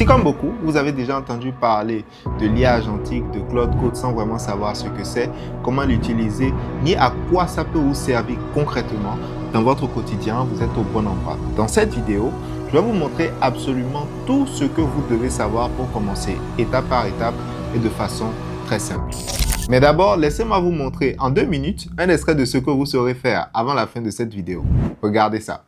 Si comme beaucoup, vous avez déjà entendu parler de l'IA agentique, de Claude Code sans vraiment savoir ce que c'est, comment l'utiliser, ni à quoi ça peut vous servir concrètement dans votre quotidien, vous êtes au bon endroit. Dans cette vidéo, je vais vous montrer absolument tout ce que vous devez savoir pour commencer étape par étape et de façon très simple. Mais d'abord, laissez-moi vous montrer en 2 minutes un extrait de ce que vous saurez faire avant la fin de cette vidéo. Regardez ça.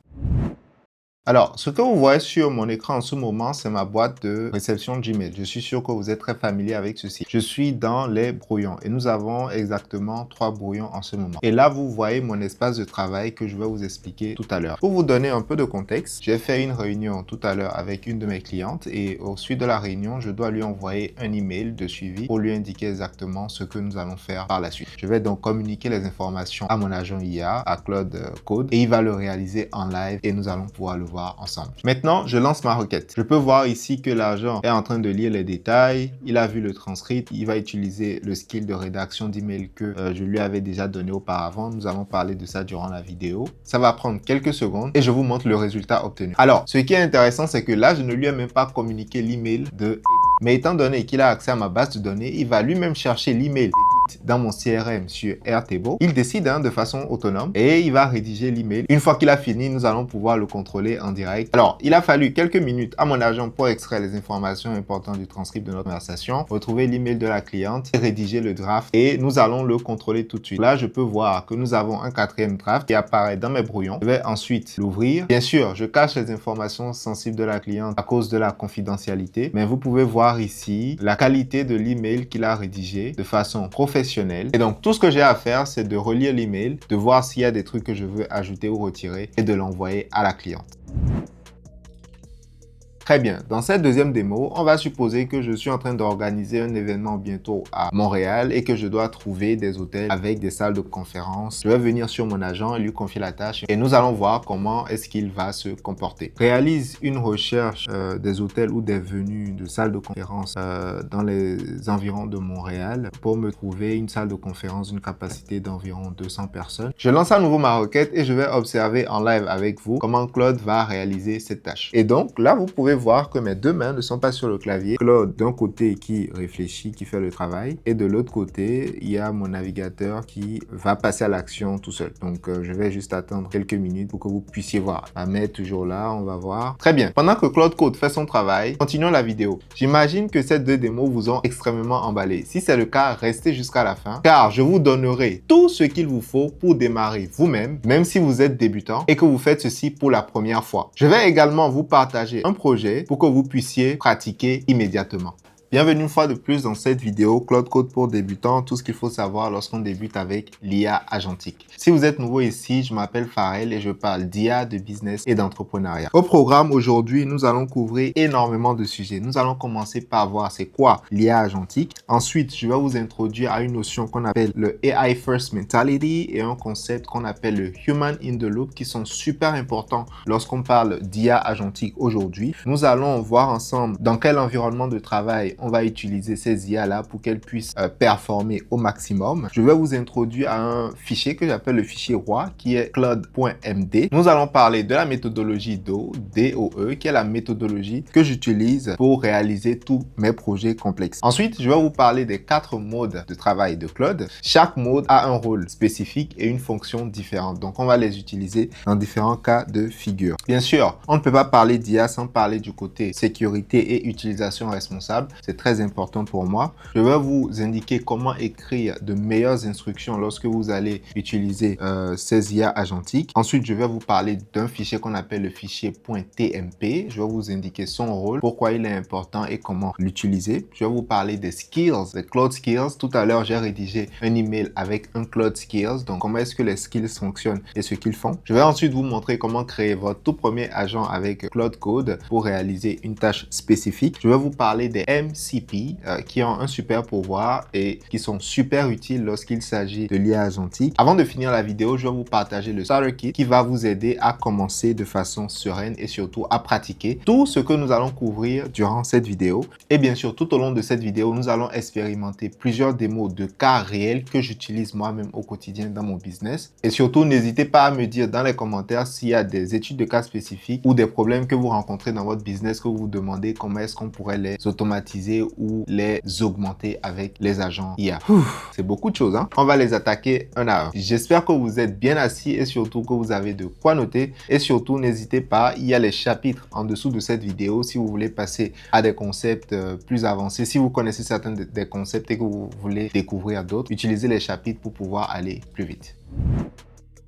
Alors, ce que vous voyez sur mon écran en ce moment, c'est ma boîte de réception Gmail. Je suis sûr que vous êtes très familier avec ceci. Je suis dans les brouillons et nous avons exactement 3 brouillons en ce moment. Et là, vous voyez mon espace de travail que je vais vous expliquer tout à l'heure. Pour vous donner un peu de contexte, j'ai fait une réunion tout à l'heure avec une de mes clientes et au suite de la réunion, je dois lui envoyer un email de suivi pour lui indiquer exactement ce que nous allons faire par la suite. Je vais donc communiquer les informations à mon agent IA, à Claude Code, et il va le réaliser en live et nous allons pouvoir le voir ensemble. Maintenant, je lance ma requête. Je peux voir ici que l'agent est en train de lire les détails. Il a vu le transcript. Il va utiliser le skill de rédaction d'email que je lui avais déjà donné auparavant. Nous allons parler de ça durant la vidéo. Ça va prendre quelques secondes et je vous montre le résultat obtenu. Alors, ce qui est intéressant, c'est que là, je ne lui ai même pas communiqué l'email de... Mais étant donné qu'il a accès à ma base de données, il va lui-même chercher l'email dans mon CRM sur Airtable. Il décide de façon autonome et il va rédiger l'email. Une fois qu'il a fini, nous allons pouvoir le contrôler en direct. Alors, il a fallu quelques minutes à mon agent pour extraire les informations importantes du transcript de notre conversation, retrouver l'email de la cliente, rédiger le draft et nous allons le contrôler tout de suite. Là, je peux voir que nous avons un 4e draft qui apparaît dans mes brouillons. Je vais ensuite l'ouvrir. Bien sûr, je cache les informations sensibles de la cliente à cause de la confidentialité, mais vous pouvez voir ici la qualité de l'email qu'il a rédigé de façon professionnelle. Et donc, tout ce que j'ai à faire, c'est de relire l'email, de voir s'il y a des trucs que je veux ajouter ou retirer et de l'envoyer à la cliente. Très bien, dans cette deuxième démo, on va supposer que je suis en train d'organiser un événement bientôt à Montréal et que je dois trouver des hôtels avec des salles de conférence. Je vais venir sur mon agent et lui confier la tâche et nous allons voir comment est-ce qu'il va se comporter. Réalise une recherche des hôtels ou des venues de salles de conférence dans les environs de Montréal pour me trouver une salle de conférence d'une capacité d'environ 200 personnes. Je lance à nouveau ma requête et je vais observer en live avec vous comment Claude va réaliser cette tâche. Et donc là, vous pouvez voir que mes 2 mains ne sont pas sur le clavier. Claude d'un côté qui réfléchit, qui fait le travail, et de l'autre côté, il y a mon navigateur qui va passer à l'action tout seul. Donc je vais juste attendre quelques minutes pour que vous puissiez voir. La main est toujours là, on va voir. Très bien. Pendant que Claude Code fait son travail, continuons la vidéo. J'imagine que ces 2 démos vous ont extrêmement emballé. Si c'est le cas, restez jusqu'à la fin, car je vous donnerai tout ce qu'il vous faut pour démarrer vous-même, même si vous êtes débutant et que vous faites ceci pour la première fois. Je vais également vous partager un projet pour que vous puissiez pratiquer immédiatement. Bienvenue une fois de plus dans cette vidéo Claude Code pour débutants, tout ce qu'il faut savoir lorsqu'on débute avec l'IA agentique. Si vous êtes nouveau ici, je m'appelle Farel et je parle d'IA, de business et d'entrepreneuriat. Au programme aujourd'hui, nous allons couvrir énormément de sujets. Nous allons commencer par voir c'est quoi l'IA agentique. Ensuite, je vais vous introduire à une notion qu'on appelle le AI First Mentality et un concept qu'on appelle le Human in the Loop qui sont super importants lorsqu'on parle d'IA agentique aujourd'hui. Nous allons voir ensemble dans quel environnement de travail on va utiliser ces IA-là pour qu'elles puissent performer au maximum. Je vais vous introduire à un fichier que j'appelle le fichier roi qui est claude.md. Nous allons parler de la méthodologie DOE, qui est la méthodologie que j'utilise pour réaliser tous mes projets complexes. Ensuite, je vais vous parler des 4 modes de travail de Claude. Chaque mode a un rôle spécifique et une fonction différente. Donc, on va les utiliser dans différents cas de figure. Bien sûr, on ne peut pas parler d'IA sans parler du côté sécurité et utilisation responsable. C'est très important pour moi. Je vais vous indiquer comment écrire de meilleures instructions lorsque vous allez utiliser ces IA agentiques. Ensuite, je vais vous parler d'un fichier qu'on appelle le fichier .tmp. Je vais vous indiquer son rôle, pourquoi il est important et comment l'utiliser. Je vais vous parler des skills, des Claude Skills. Tout à l'heure, j'ai rédigé un email avec un Claude Skills. Donc, comment est-ce que les skills fonctionnent et ce qu'ils font. Je vais ensuite vous montrer comment créer votre tout premier agent avec Claude Code pour réaliser une tâche spécifique. Je vais vous parler des MCP MCP qui ont un super pouvoir et qui sont super utiles lorsqu'il s'agit de l'IA agentique. Avant de finir la vidéo, je vais vous partager le Starter Kit qui va vous aider à commencer de façon sereine et surtout à pratiquer tout ce que nous allons couvrir durant cette vidéo. Et bien sûr, tout au long de cette vidéo, nous allons expérimenter plusieurs démos de cas réels que j'utilise moi-même au quotidien dans mon business. Et surtout, n'hésitez pas à me dire dans les commentaires s'il y a des études de cas spécifiques ou des problèmes que vous rencontrez dans votre business que vous vous demandez comment est-ce qu'on pourrait les automatiser ou les augmenter avec les agents IA. C'est beaucoup de choses, hein? On va les attaquer un à un. J'espère que vous êtes bien assis et surtout que vous avez de quoi noter. Et surtout, n'hésitez pas, il y a les chapitres en dessous de cette vidéo si vous voulez passer à des concepts plus avancés. Si vous connaissez certains des concepts et que vous voulez découvrir d'autres, utilisez les chapitres pour pouvoir aller plus vite.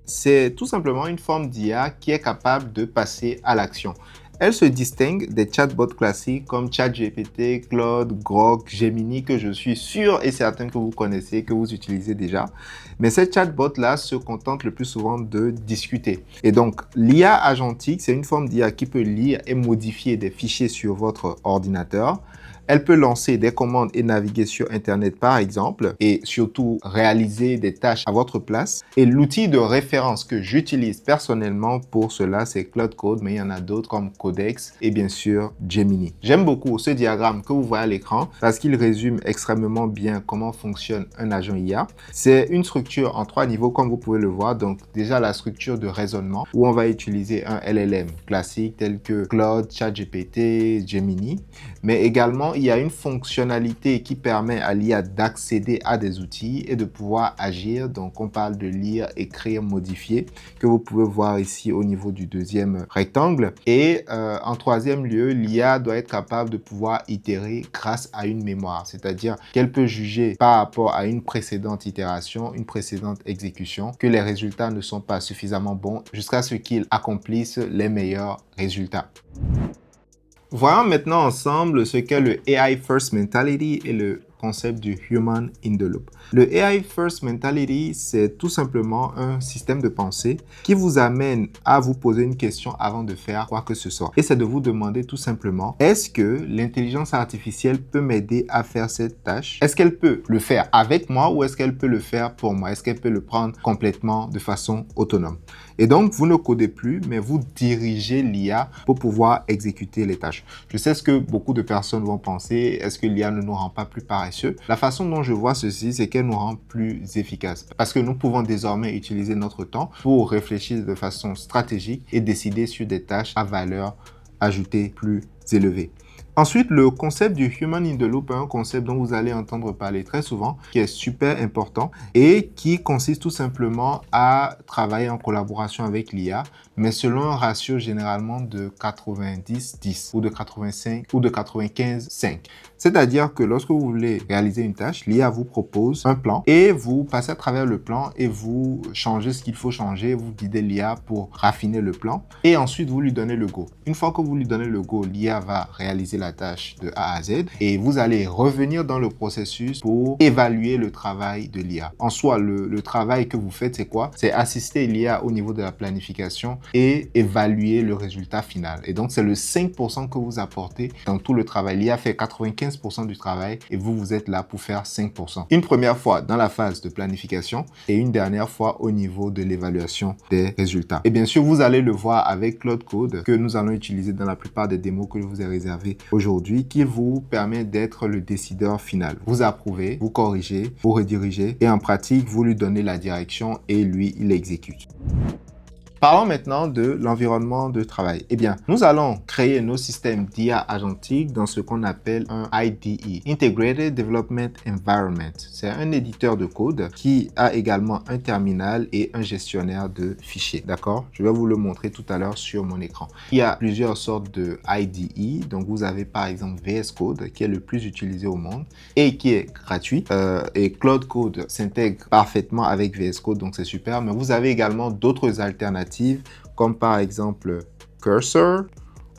C'est tout simplement une forme d'IA qui est capable de passer à l'action. Elle se distingue des chatbots classiques comme ChatGPT, Claude, Grok, Gemini que je suis sûr et certain que vous connaissez, que vous utilisez déjà. Mais ces chatbots-là se contentent le plus souvent de discuter. Et donc, l'IA agentique, c'est une forme d'IA qui peut lire et modifier des fichiers sur votre ordinateur. Elle peut lancer des commandes et naviguer sur Internet par exemple et surtout réaliser des tâches à votre place. Et l'outil de référence que j'utilise personnellement pour cela, c'est Claude Code, mais il y en a d'autres comme Codex et bien sûr Gemini. J'aime beaucoup ce diagramme que vous voyez à l'écran parce qu'il résume extrêmement bien comment fonctionne un agent IA. C'est une structure en 3 niveaux comme vous pouvez le voir. Donc déjà la structure de raisonnement où on va utiliser un LLM classique tel que Claude, ChatGPT, Gemini, mais également il y a une fonctionnalité qui permet à l'IA d'accéder à des outils et de pouvoir agir. Donc, on parle de lire, écrire, modifier, que vous pouvez voir ici au niveau du deuxième rectangle. Et en troisième lieu, l'IA doit être capable de pouvoir itérer grâce à une mémoire, c'est-à-dire qu'elle peut juger par rapport à une précédente itération, une précédente exécution, que les résultats ne sont pas suffisamment bons jusqu'à ce qu'il accomplisse les meilleurs résultats. Voyons maintenant ensemble ce qu'est le AI First Mentality et le concept du Human in the Loop. Le AI First Mentality, c'est tout simplement un système de pensée qui vous amène à vous poser une question avant de faire quoi que ce soit. Et c'est de vous demander tout simplement, est-ce que l'intelligence artificielle peut m'aider à faire cette tâche? Est-ce qu'elle peut le faire avec moi ou est-ce qu'elle peut le faire pour moi? Est-ce qu'elle peut le prendre complètement de façon autonome? Et donc, vous ne codez plus, mais vous dirigez l'IA pour pouvoir exécuter les tâches. Je sais ce que beaucoup de personnes vont penser. Est-ce que l'IA ne nous rend pas plus paresseux? La façon dont je vois ceci, c'est qu'elle nous rend plus efficaces. Parce que nous pouvons désormais utiliser notre temps pour réfléchir de façon stratégique et décider sur des tâches à valeur ajoutée plus élevée. Ensuite, le concept du Human in the Loop est un concept dont vous allez entendre parler très souvent, qui est super important et qui consiste tout simplement à travailler en collaboration avec l'IA, mais selon un ratio généralement de 90-10 ou de 85 ou de 95-5. C'est-à-dire que lorsque vous voulez réaliser une tâche, l'IA vous propose un plan et vous passez à travers le plan et vous changez ce qu'il faut changer, vous guidez l'IA pour raffiner le plan et ensuite vous lui donnez le go. Une fois que vous lui donnez le go, l'IA va réaliser la tâche de A à Z et vous allez revenir dans le processus pour évaluer le travail de l'IA. En soi, le travail que vous faites, c'est quoi? C'est assister l'IA au niveau de la planification et évaluer le résultat final. Et donc, c'est le 5% que vous apportez dans tout le travail. L'IA fait 95% du travail et vous êtes là pour faire 5%. Une première fois dans la phase de planification et une dernière fois au niveau de l'évaluation des résultats. Et bien sûr, vous allez le voir avec Claude Code que nous allons utiliser dans la plupart des démos que je vous ai réservées aujourd'hui, qui vous permet d'être le décideur final. Vous approuvez, vous corrigez, vous redirigez et en pratique, vous lui donnez la direction et lui, il exécute. Parlons maintenant de l'environnement de travail. Eh bien, nous allons créer nos systèmes d'IA agentique dans ce qu'on appelle un IDE, Integrated Development Environment. C'est un éditeur de code qui a également un terminal et un gestionnaire de fichiers. D'accord? Je vais vous le montrer tout à l'heure sur mon écran. Il y a plusieurs sortes de IDE. Donc, vous avez par exemple VS Code qui est le plus utilisé au monde et qui est gratuit. Et Claude Code s'intègre parfaitement avec VS Code, donc c'est super. Mais vous avez également d'autres alternatives comme par exemple Cursor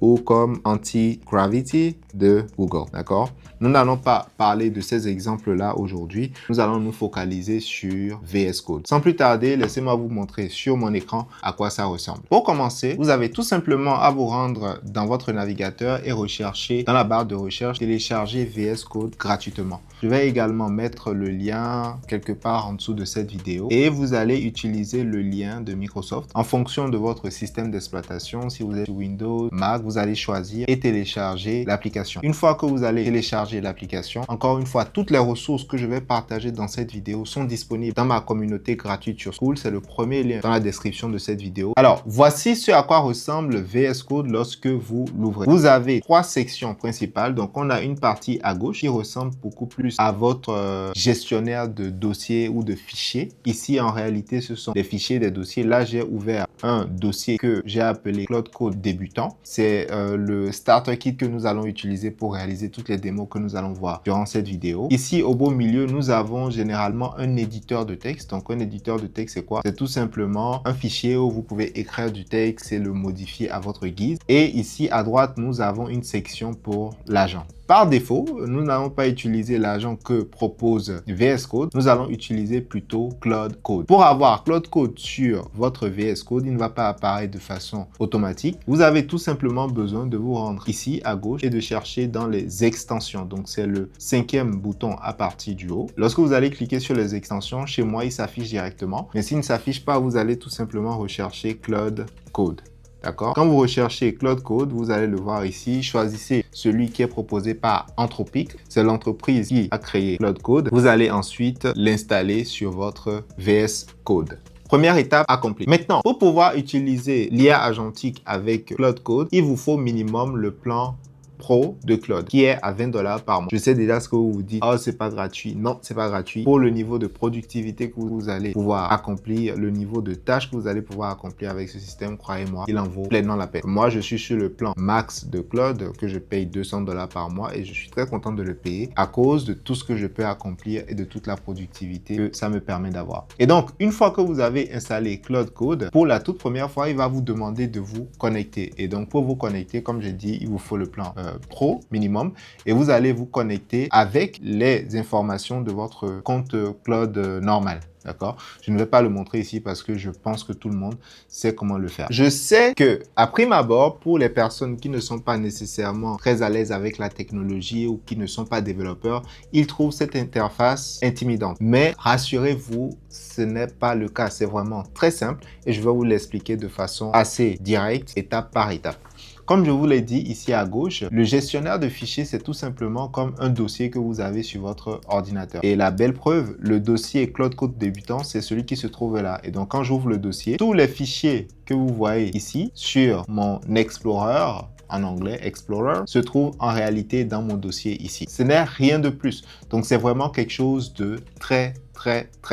ou comme Anti-Gravity de Google, d'accord? Nous n'allons pas parler de ces exemples-là aujourd'hui. Nous allons nous focaliser sur VS Code. Sans plus tarder, laissez-moi vous montrer sur mon écran à quoi ça ressemble. Pour commencer, vous avez tout simplement à vous rendre dans votre navigateur et rechercher dans la barre de recherche, télécharger VS Code gratuitement. Je vais également mettre le lien quelque part en dessous de cette vidéo et vous allez utiliser le lien de Microsoft en fonction de votre système d'exploitation. Si vous êtes Windows, Mac, vous allez choisir et télécharger l'application. Une fois que vous allez télécharger l'application, encore une fois, toutes les ressources que je vais partager dans cette vidéo sont disponibles dans ma communauté gratuite sur Skool. C'est le premier lien dans la description de cette vidéo. Alors, voici ce à quoi ressemble VS Code lorsque vous l'ouvrez. Vous avez 3 sections principales. Donc, on a une partie à gauche qui ressemble beaucoup plus à votre gestionnaire de dossiers ou de fichiers. Ici, en réalité, ce sont des fichiers, des dossiers. Là, j'ai ouvert un dossier que j'ai appelé Cloud Code débutant. C'est le starter kit que nous allons utiliser pour réaliser toutes les démos que nous allons voir durant cette vidéo. Ici, au beau milieu, nous avons généralement un éditeur de texte. Donc, un éditeur de texte, c'est quoi? C'est tout simplement un fichier où vous pouvez écrire du texte et le modifier à votre guise. Et ici, à droite, nous avons une section pour l'agent. Par défaut, nous n'allons pas utiliser l'agent que propose VS Code. Nous allons utiliser plutôt Cloud Code. Pour avoir Cloud Code sur votre VS Code, il ne va pas apparaître de façon automatique. Vous avez tout simplement besoin de vous rendre ici à gauche et de chercher dans les extensions. Donc, c'est le 5e bouton à partir du haut. Lorsque vous allez cliquer sur les extensions, chez moi, il s'affiche directement. Mais s'il ne s'affiche pas, vous allez tout simplement rechercher Cloud Code. D'accord? Quand vous recherchez Cloud Code, vous allez le voir ici. Choisissez celui qui est proposé par Anthropic. C'est l'entreprise qui a créé Cloud Code. Vous allez ensuite l'installer sur votre VS Code. Première étape accomplie. Maintenant, pour pouvoir utiliser l'IA agentique avec Cloud Code, il vous faut minimum le plan Pro de Claude qui est à $20 par mois. Je sais déjà ce que vous vous dites. Oh, c'est pas gratuit. Non, c'est pas gratuit. Pour le niveau de productivité que vous allez pouvoir accomplir, le niveau de tâches que vous allez pouvoir accomplir avec ce système, croyez-moi, il en vaut pleinement la peine. Moi, je suis sur le plan max de Claude que je paye $200 par mois et je suis très content de le payer à cause de tout ce que je peux accomplir et de toute la productivité que ça me permet d'avoir. Et donc, une fois que vous avez installé Cloud Code, pour la toute première fois, il va vous demander de vous connecter. Et donc, pour vous connecter, comme j'ai dit, il vous faut le plan Pro minimum et vous allez vous connecter avec les informations de votre compte Cloud normal. D'accord? Je ne vais pas le montrer ici parce que je pense que tout le monde sait comment le faire. Je sais que, à prime abord, pour les personnes qui ne sont pas nécessairement très à l'aise avec la technologie ou qui ne sont pas développeurs, ils trouvent cette interface intimidante. Mais rassurez-vous, ce n'est pas le cas. C'est vraiment très simple et je vais vous l'expliquer de façon assez directe, étape par étape. Comme je vous l'ai dit ici à gauche, le gestionnaire de fichiers, c'est tout simplement comme un dossier que vous avez sur votre ordinateur. Et la belle preuve, le dossier Cloud Code débutant, c'est celui qui se trouve là. Et donc, quand j'ouvre le dossier, tous les fichiers que vous voyez ici sur mon Explorer, en anglais Explorer, se trouve en réalité dans mon dossier ici. Ce n'est rien de plus. Donc, c'est vraiment quelque chose de très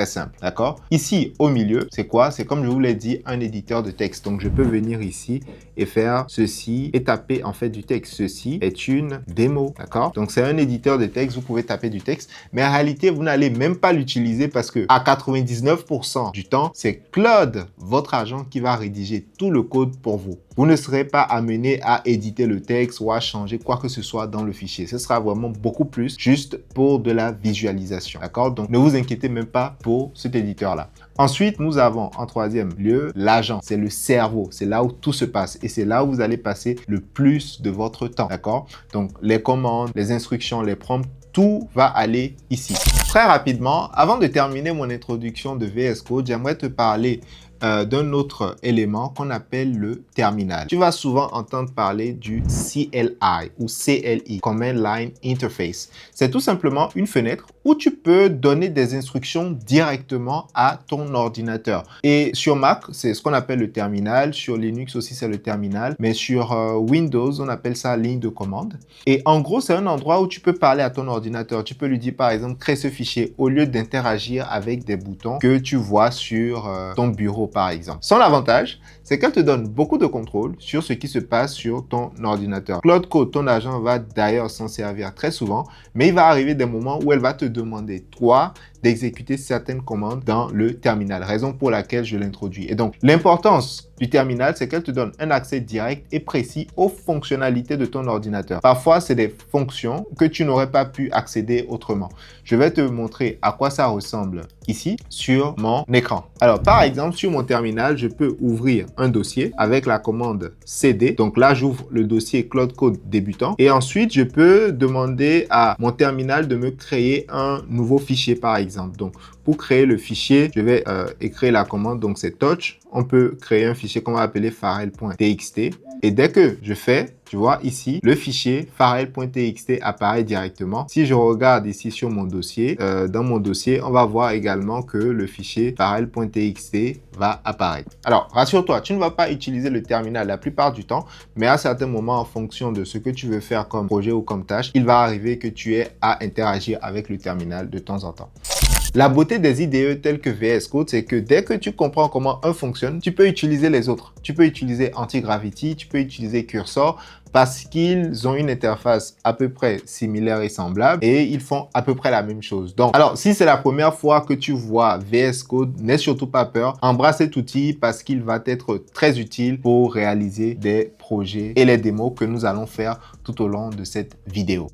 simple, d'accord? Ici, au milieu, c'est quoi? C'est comme je vous l'ai dit, un éditeur de texte. Donc, je peux venir ici et faire ceci et taper en fait du texte. Ceci est une démo, d'accord? Donc, c'est un éditeur de texte. Vous pouvez taper du texte, mais en réalité, vous n'allez même pas l'utiliser parce que à 99% du temps, c'est Claude, votre agent, qui va rédiger tout le code pour vous. Vous ne serez pas amené à éditer le texte ou à changer quoi que ce soit dans le fichier. Ce sera vraiment beaucoup plus juste pour de la visualisation, d'accord? Donc, ne vous inquiétez même pas pour cet éditeur-là. Ensuite, nous avons en troisième lieu l'agent. C'est le cerveau. C'est là où tout se passe et c'est là où vous allez passer le plus de votre temps, d'accord? Donc, les commandes, les instructions, les prompts, tout va aller ici. Très rapidement, avant de terminer mon introduction de VS Code, j'aimerais te parler d'un autre élément qu'on appelle le terminal. Tu vas souvent entendre parler du CLI ou CLI, Command Line Interface. C'est tout simplement une fenêtre où tu peux donner des instructions directement à ton ordinateur. Et sur Mac, c'est ce qu'on appelle le terminal. Sur Linux aussi, c'est le terminal. Mais sur Windows, on appelle ça ligne de commande. Et en gros, c'est un endroit où tu peux parler à ton ordinateur. Tu peux lui dire, par exemple, crée ce fichier au lieu d'interagir avec des boutons que tu vois sur ton bureau, par exemple. Son avantage, c'est qu'elle te donne beaucoup de contrôle sur ce qui se passe sur ton ordinateur. Cloud Code, ton agent va d'ailleurs s'en servir très souvent, mais il va arriver des moments où elle va te demander, toi, d'exécuter certaines commandes dans le terminal, raison pour laquelle je l'introduis. Et donc, l'importance du terminal, c'est qu'elle te donne un accès direct et précis aux fonctionnalités de ton ordinateur. Parfois, c'est des fonctions que tu n'aurais pas pu accéder autrement. Je vais te montrer à quoi ça ressemble ici sur mon écran. Alors, par exemple, sur mon terminal, je peux ouvrir un dossier avec la commande CD. Donc là, j'ouvre le dossier Cloud Code débutant et ensuite, je peux demander à mon terminal de me créer un nouveau fichier, par exemple. Donc, pour créer le fichier, je vais écrire la commande, donc c'est touch. On peut créer un fichier qu'on va appeler farel.txt. Et dès que je fais, tu vois ici, le fichier farel.txt apparaît directement. Si je regarde ici sur mon dossier, dans mon dossier, on va voir également que le fichier farel.txt va apparaître. Alors, rassure-toi, tu ne vas pas utiliser le terminal la plupart du temps, mais à certains moments, en fonction de ce que tu veux faire comme projet ou comme tâche, il va arriver que tu aies à interagir avec le terminal de temps en temps. La beauté des IDE tels que VS Code, c'est que dès que tu comprends comment un fonctionne, tu peux utiliser les autres. Tu peux utiliser Antigravity, tu peux utiliser Cursor parce qu'ils ont une interface à peu près similaire et semblable et ils font à peu près la même chose. Donc, alors, si c'est la première fois que tu vois VS Code, n'aie surtout pas peur. Embrasse cet outil parce qu'il va être très utile pour réaliser des projets et les démos que nous allons faire tout au long de cette vidéo.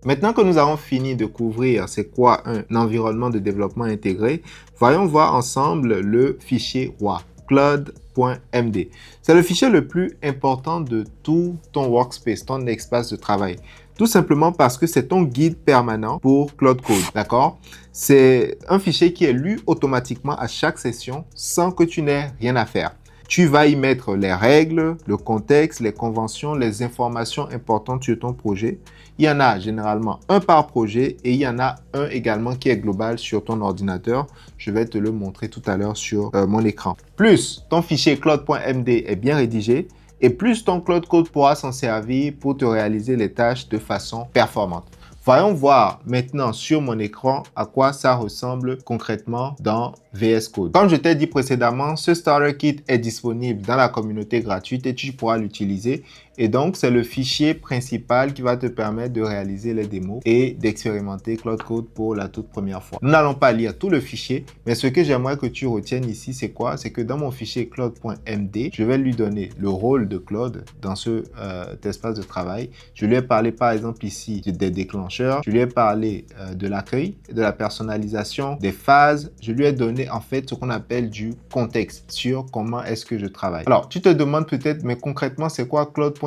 Maintenant que nous avons fini de couvrir c'est quoi un environnement de développement intégré, voyons voir ensemble le fichier roi, Claude.md. C'est le fichier le plus important de tout ton workspace, ton espace de travail. Tout simplement parce que c'est ton guide permanent pour Cloud Code, d'accord? C'est un fichier qui est lu automatiquement à chaque session sans que tu n'aies rien à faire. Tu vas y mettre les règles, le contexte, les conventions, les informations importantes sur ton projet. Il y en a généralement un par projet et il y en a un également qui est global sur ton ordinateur. Je vais te le montrer tout à l'heure sur mon écran. Plus ton fichier Claude.md est bien rédigé et plus ton Cloud Code pourra s'en servir pour te réaliser les tâches de façon performante. Voyons voir maintenant sur mon écran à quoi ça ressemble concrètement dans VS Code. Comme je t'ai dit précédemment, ce Starter Kit est disponible dans la communauté gratuite et tu pourras l'utiliser. Et donc, c'est le fichier principal qui va te permettre de réaliser les démos et d'expérimenter Cloud Code pour la toute première fois. Nous n'allons pas lire tout le fichier, mais ce que j'aimerais que tu retiennes ici, c'est quoi? C'est que dans mon fichier Claude.md, je vais lui donner le rôle de Claude dans cet espace de travail. Je lui ai parlé par exemple ici des déclencheurs, je lui ai parlé de l'accueil, de la personnalisation, des phases. Je lui ai donné en fait ce qu'on appelle du contexte sur comment est-ce que je travaille. Alors, tu te demandes peut-être, mais concrètement, c'est quoi Claude.md?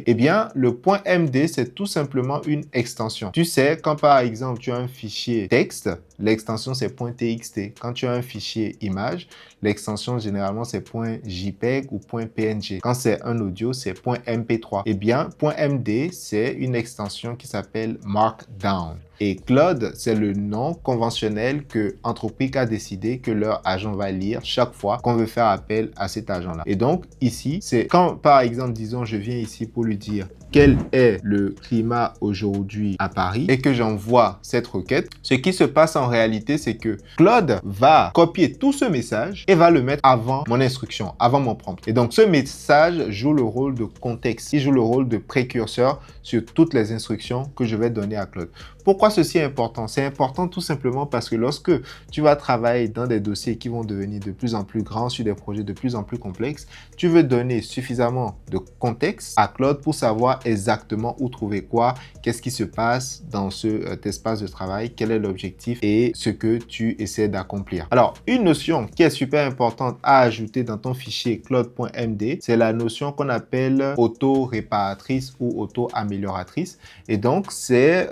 Eh bien, le .md, c'est tout simplement une extension. Tu sais, quand par exemple, tu as un fichier texte, l'extension c'est .txt. Quand tu as un fichier image, l'extension généralement c'est .jpeg ou .png. Quand c'est un audio, c'est .mp3. Eh bien, .md, c'est une extension qui s'appelle Markdown. Et Claude, c'est le nom conventionnel que Anthropic a décidé que leur agent va lire chaque fois qu'on veut faire appel à cet agent-là. Et donc, ici, c'est quand, par exemple, disons, je viens ici pour lui dire quel est le climat aujourd'hui à Paris et que j'envoie cette requête, ce qui se passe en réalité, c'est que Claude va copier tout ce message et va le mettre avant mon instruction, avant mon prompt. Et donc, ce message joue le rôle de contexte, il joue le rôle de précurseur sur toutes les instructions que je vais donner à Claude. Pourquoi ceci est important? C'est important tout simplement parce que lorsque tu vas travailler dans des dossiers qui vont devenir de plus en plus grands, sur des projets de plus en plus complexes, tu veux donner suffisamment de contexte à Claude pour savoir exactement où trouver quoi, qu'est-ce qui se passe dans cet espace de travail, quel est l'objectif et ce que tu essaies d'accomplir. Alors, une notion qui est super importante à ajouter dans ton fichier Claude.md, c'est la notion qu'on appelle auto-réparatrice ou auto-amélioratrice. Et donc, c'est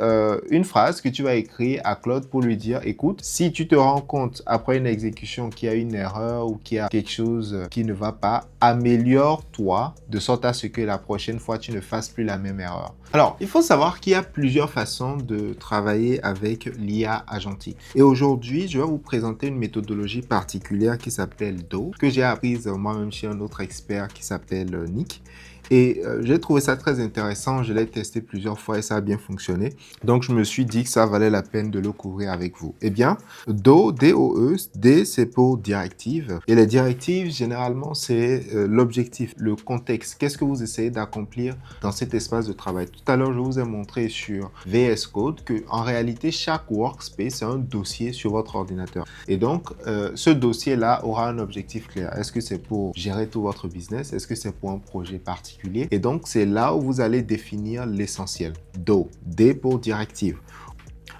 une phrase que tu vas écrire à Claude pour lui dire, écoute, si tu te rends compte après une exécution qu'il y a une erreur ou qu'il y a quelque chose qui ne va pas, améliore-toi de sorte à ce que la prochaine fois, tu ne fasses plus la même erreur. Alors, il faut savoir qu'il y a plusieurs façons de travailler avec l'IA agentique. Et aujourd'hui, je vais vous présenter une méthodologie particulière qui s'appelle DO, que j'ai apprise moi-même chez un autre expert qui s'appelle Nick. Et j'ai trouvé ça très intéressant. Je l'ai testé plusieurs fois et ça a bien fonctionné. Donc, je me suis dit que ça valait la peine de le couvrir avec vous. Eh bien, DOE, D-O-E, D, c'est pour directive. Et les directives, généralement, c'est l'objectif, le contexte. Qu'est-ce que vous essayez d'accomplir dans cet espace de travail? Tout à l'heure, je vous ai montré sur VS Code que, en réalité, chaque workspace, c'est un dossier sur votre ordinateur. Et donc, ce dossier-là aura un objectif clair. Est-ce que c'est pour gérer tout votre business? Est-ce que c'est pour un projet particulier? Et donc, c'est là où vous allez définir l'essentiel. DO, D pour directive.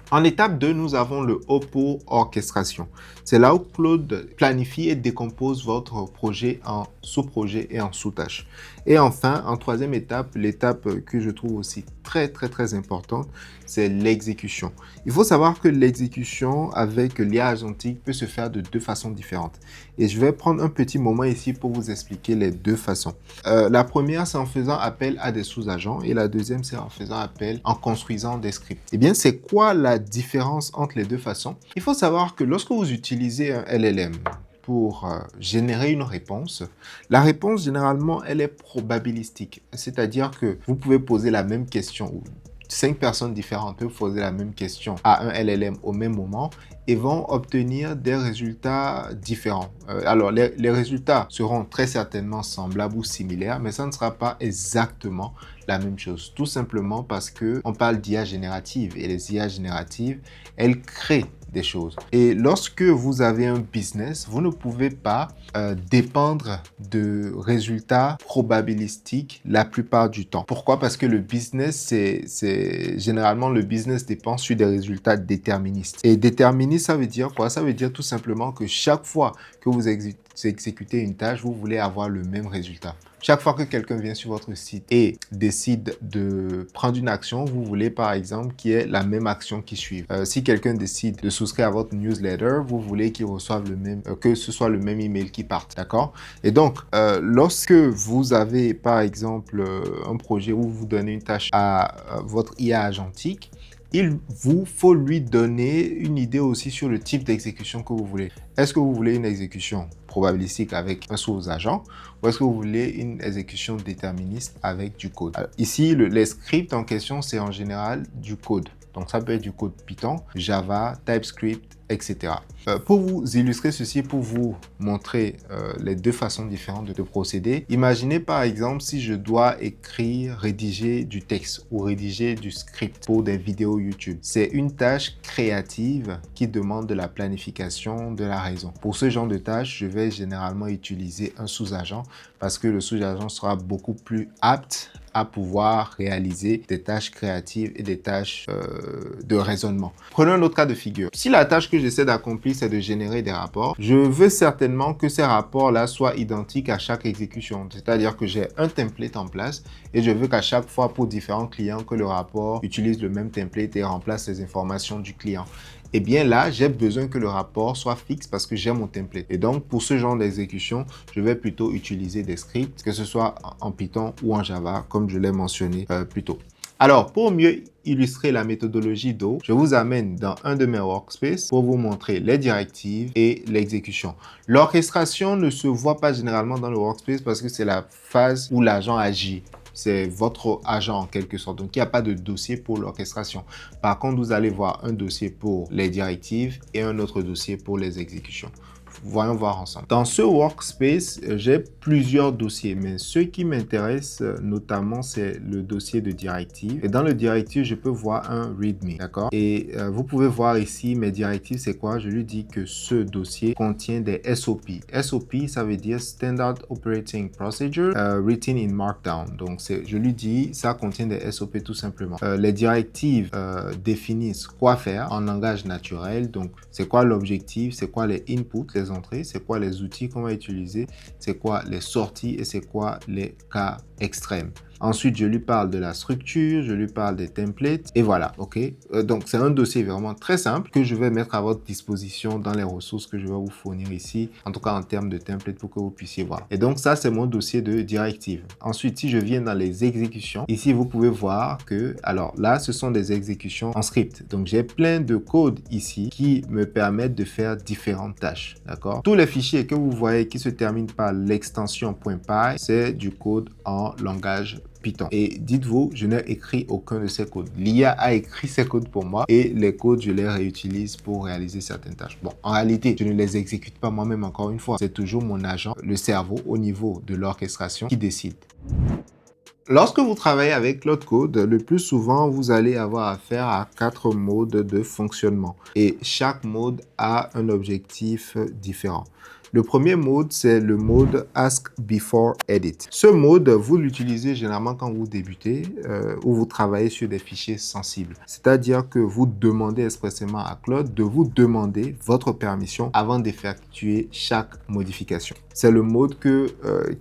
En étape 2, nous avons le O pour orchestration. C'est là où Claude planifie et décompose votre projet en sous-projets et en sous-tâches. Et enfin, en troisième étape, l'étape que je trouve aussi très importante, c'est l'exécution. Il faut savoir que l'exécution avec l'IA agentique peut se faire de deux façons différentes. Et je vais prendre un petit moment ici pour vous expliquer les deux façons. La première, c'est en faisant appel à des sous-agents et la deuxième, c'est en faisant appel en construisant des scripts. Eh bien, c'est quoi la différence entre les deux façons? Il faut savoir que lorsque vous utilisez un LLM, pour générer une réponse, la réponse, généralement, elle est probabilistique. C'est-à-dire que vous pouvez poser la même question, ou 5 personnes différentes peuvent poser la même question à un LLM au même moment et vont obtenir des résultats différents. Alors, les résultats seront très certainement semblables ou similaires, mais ça ne sera pas exactement la même chose. Tout simplement parce qu'on parle d'IA générative et les IA génératives, elles créent des choses. Et lorsque vous avez un business, vous ne pouvez pas dépendre de résultats probabilistiques la plupart du temps. Pourquoi? Parce que le business, généralement le business dépend sur des résultats déterministes. Et déterministe, ça veut dire quoi? Ça veut dire tout simplement que chaque fois que vous exécutez une tâche, vous voulez avoir le même résultat. Chaque fois que quelqu'un vient sur votre site et décide de prendre une action, vous voulez par exemple qu'il y ait la même action qui suive. Si quelqu'un décide de souscrire à votre newsletter, vous voulez qu'il reçoive le même, que ce soit le même email qui parte, d'accord? Et donc, lorsque vous avez par exemple un projet où vous donnez une tâche à votre IA agentique, il vous faut lui donner une idée aussi sur le type d'exécution que vous voulez. Est-ce que vous voulez une exécution probabilistique avec un sous-agent ou est-ce que vous voulez une exécution déterministe avec du code? Alors, ici, les scripts en question, c'est en général du code. Donc, ça peut être du code Python, Java, TypeScript, etc. Pour vous illustrer ceci, pour vous montrer les deux façons différentes de procéder, imaginez par exemple si je dois écrire, rédiger du texte ou rédiger du script pour des vidéos YouTube. C'est une tâche créative qui demande de la planification, de la raison. Pour ce genre de tâche, je vais généralement utiliser un sous-agent parce que le sous-agent sera beaucoup plus apte à pouvoir réaliser des tâches créatives et des tâches de raisonnement. Prenons un autre cas de figure. Si la tâche que j'essaie d'accomplir, c'est de générer des rapports, je veux certainement que ces rapports-là soient identiques à chaque exécution. C'est-à-dire que j'ai un template en place et je veux qu'à chaque fois, pour différents clients, que le rapport utilise le même template et remplace les informations du client. Eh bien là, j'ai besoin que le rapport soit fixe parce que j'ai mon template. Et donc, pour ce genre d'exécution, je vais plutôt utiliser des scripts, que ce soit en Python ou en Java, comme je l'ai mentionné plus tôt. Alors, pour mieux illustrer la méthodologie DO, je vous amène dans un de mes workspaces pour vous montrer les directives et l'exécution. L'orchestration ne se voit pas généralement dans le workspace parce que c'est la phase où l'agent agit. C'est votre agent en quelque sorte. Donc, il n'y a pas de dossier pour l'orchestration. Par contre, vous allez voir un dossier pour les directives et un autre dossier pour les exécutions. Voyons voir ensemble. Dans ce workspace, j'ai plusieurs dossiers, mais ce qui m'intéresse notamment, c'est le dossier de directive. Et dans le directive, je peux voir un README, d'accord? Et vous pouvez voir ici mes directives, c'est quoi? Je lui dis que ce dossier contient des SOP. SOP, ça veut dire Standard Operating Procedure, written in Markdown. Donc, je lui dis, ça contient des SOP tout simplement. Les directives définissent quoi faire en langage naturel. Donc, c'est quoi l'objectif? C'est quoi les inputs, les entrées, c'est quoi les outils qu'on va utiliser, c'est quoi les sorties et c'est quoi les cas extrêmes. Ensuite, je lui parle de la structure, je lui parle des templates et voilà, ok? Donc, c'est un dossier vraiment très simple que je vais mettre à votre disposition dans les ressources que je vais vous fournir ici, en tout cas en termes de templates pour que vous puissiez voir. Et donc, ça, c'est mon dossier de directive. Ensuite, si je viens dans les exécutions, ici, vous pouvez voir que, alors là, ce sont des exécutions en script. Donc, j'ai plein de codes ici qui me permettent de faire différentes tâches, d'accord? Tous les fichiers que vous voyez qui se terminent par l'extension .py, c'est du code en en langage Python. Et dites-vous, je n'ai écrit aucun de ces codes. L'IA a écrit ces codes pour moi et les codes, je les réutilise pour réaliser certaines tâches. Bon, en réalité, je ne les exécute pas moi-même encore une fois. C'est toujours mon agent, le cerveau, au niveau de l'orchestration qui décide. Lorsque vous travaillez avec Claude Code, le plus souvent, vous allez avoir affaire à 4 modes de fonctionnement. Et chaque mode a un objectif différent. Le premier mode, c'est le mode Ask Before Edit. Ce mode, vous l'utilisez généralement quand vous débutez ou vous travaillez sur des fichiers sensibles. C'est-à-dire que vous demandez expressément à Claude de vous demander votre permission avant d'effectuer chaque modification. C'est le mode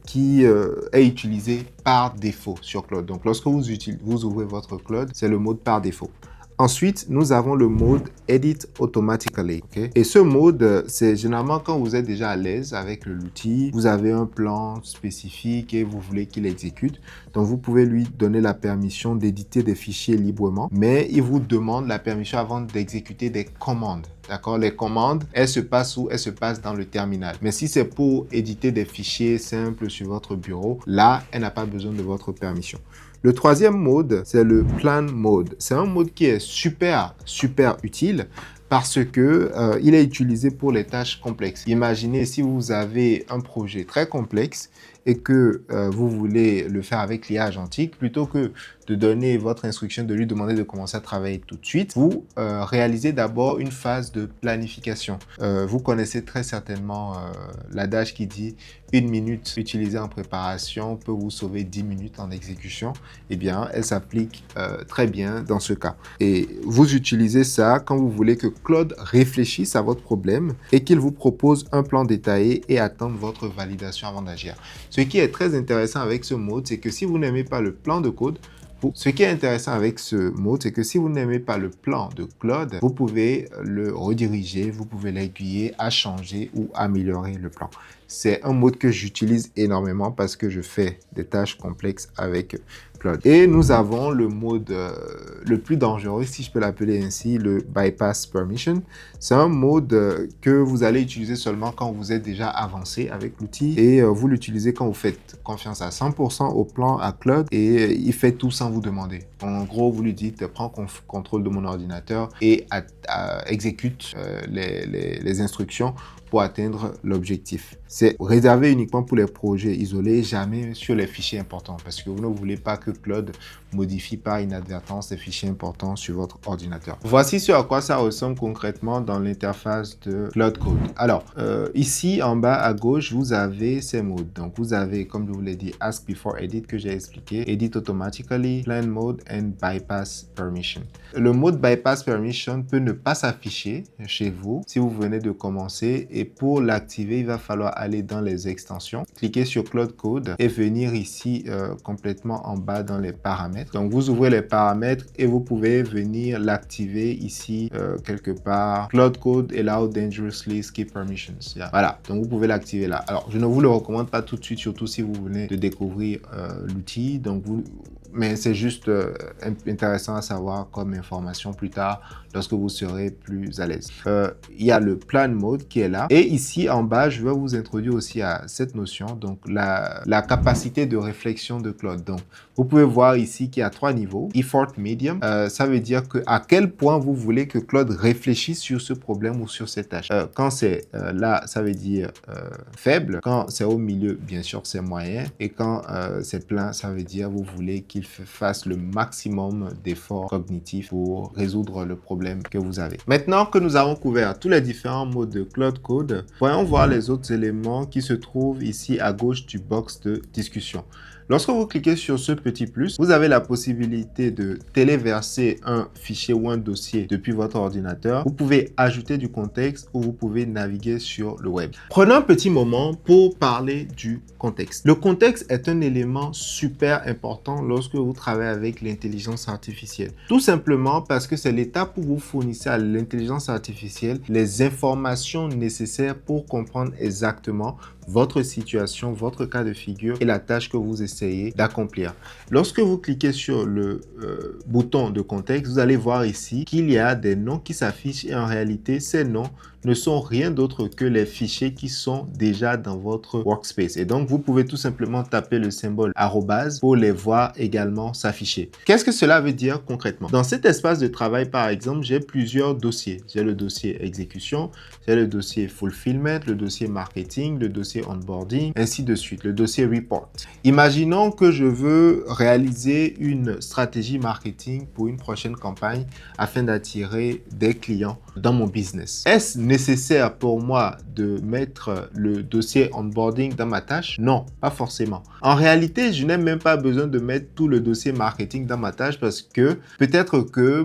qui est utilisé par défaut sur Claude. Donc, lorsque vous ouvrez votre Claude, c'est le mode par défaut. Ensuite, nous avons le mode Edit Automatically. Okay? Et ce mode, c'est généralement quand vous êtes déjà à l'aise avec l'outil, vous avez un plan spécifique et vous voulez qu'il exécute. Donc, vous pouvez lui donner la permission d'éditer des fichiers librement, mais il vous demande la permission avant d'exécuter des commandes. D'accord? Les commandes, elles se passent où? Elles se passent dans le terminal. Mais si c'est pour éditer des fichiers simples sur votre bureau, là, elle n'a pas besoin de votre permission. Le troisième mode, c'est le Plan Mode. C'est un mode qui est super utile parce que il est utilisé pour les tâches complexes. Imaginez si vous avez un projet très complexe et que vous voulez le faire avec l'IA agentique, plutôt que de donner votre instruction, de lui demander de commencer à travailler tout de suite, vous réalisez d'abord une phase de planification. Vous connaissez très certainement l'adage qui dit « 1 minute utilisée en préparation peut vous sauver 10 minutes en exécution ». Eh bien, elle s'applique très bien dans ce cas. Et vous utilisez ça quand vous voulez que Claude réfléchisse à votre problème et qu'il vous propose un plan détaillé et attende votre validation avant d'agir. Ce qui est très intéressant avec ce mode, c'est que si vous n'aimez pas le plan de code, ce qui est intéressant avec ce mode, c'est que si vous n'aimez pas le plan de Claude, vous pouvez le rediriger, vous pouvez l'aiguiller à changer ou améliorer le plan. C'est un mode que j'utilise énormément parce que je fais des tâches complexes avec Claude. Et nous avons le mode le plus dangereux, si je peux l'appeler ainsi, le Bypass Permission. C'est un mode que vous allez utiliser seulement quand vous êtes déjà avancé avec l'outil et vous l'utilisez quand vous faites confiance à 100% au plan à Claude et il fait tout sans vous demander. En gros, vous lui dites « prends contrôle de mon ordinateur et exécute les instructions » pour atteindre l'objectif. C'est réservé uniquement pour les projets isolés, jamais sur les fichiers importants, parce que vous ne voulez pas que Claude modifie par inadvertance les fichiers importants sur votre ordinateur. Voici sur à quoi ça ressemble concrètement dans l'interface de Claude Code. Alors, ici en bas à gauche, vous avez ces modes. Donc, vous avez, comme je vous l'ai dit, Ask Before Edit que j'ai expliqué, Edit Automatically, Plan Mode and Bypass Permission. Le mode Bypass Permission peut ne pas s'afficher chez vous si vous venez de commencer. Et pour l'activer, il va falloir aller dans les extensions, cliquer sur Claude Code et venir ici complètement en bas dans les paramètres. Donc, vous ouvrez les paramètres et vous pouvez venir l'activer ici quelque part. Claude Code Allow Dangerously Skip Permissions. Yeah. Voilà, donc vous pouvez l'activer là. Alors, je ne vous le recommande pas tout de suite, surtout si vous venez de découvrir l'outil. Donc, mais c'est juste intéressant à savoir comme information plus tard lorsque vous serez plus à l'aise. Il y a le Plan Mode qui est là. Et ici en bas, je vais vous introduire aussi à cette notion, donc la capacité de réflexion de Claude. Donc, vous pouvez voir ici qu'il y a 3 niveaux. Effort Medium, ça veut dire à quel point vous voulez que Claude réfléchisse sur ce problème ou sur cette tâche. Quand c'est là, ça veut dire faible. Quand c'est au milieu, bien sûr, c'est moyen. Et quand c'est plein, ça veut dire vous voulez qu'il fasse le maximum d'efforts cognitifs pour résoudre le problème que vous avez. Maintenant que nous avons couvert tous les différents modes de Claude Code, voyons voir les autres éléments qui se trouvent ici à gauche du box de discussion. Lorsque vous cliquez sur ce petit plus, vous avez la possibilité de téléverser un fichier ou un dossier depuis votre ordinateur. Vous pouvez ajouter du contexte ou vous pouvez naviguer sur le web. Prenons un petit moment pour parler du contexte. Le contexte est un élément super important lorsque vous travaillez avec l'intelligence artificielle. Tout simplement parce que c'est l'étape où vous fournissez à l'intelligence artificielle les informations nécessaires pour comprendre exactement votre situation, votre cas de figure et la tâche que vous essayez d'accomplir. Lorsque vous cliquez sur le bouton de contexte, vous allez voir ici qu'il y a des noms qui s'affichent et en réalité, ces noms ne sont rien d'autre que les fichiers qui sont déjà dans votre workspace. Et donc, vous pouvez tout simplement taper le symbole arrobase pour les voir également s'afficher. Qu'est-ce que cela veut dire concrètement? Dans cet espace de travail, par exemple, j'ai plusieurs dossiers. J'ai le dossier exécution, j'ai le dossier fulfillment, le dossier marketing, le dossier onboarding, ainsi de suite, le dossier report. Imaginons que je veux réaliser une stratégie marketing pour une prochaine campagne afin d'attirer des clients dans mon business. Est-ce nécessaire pour moi de mettre le dossier onboarding dans ma tâche? Non, pas forcément. En réalité, je n'ai même pas besoin de mettre tout le dossier marketing dans ma tâche parce que peut-être que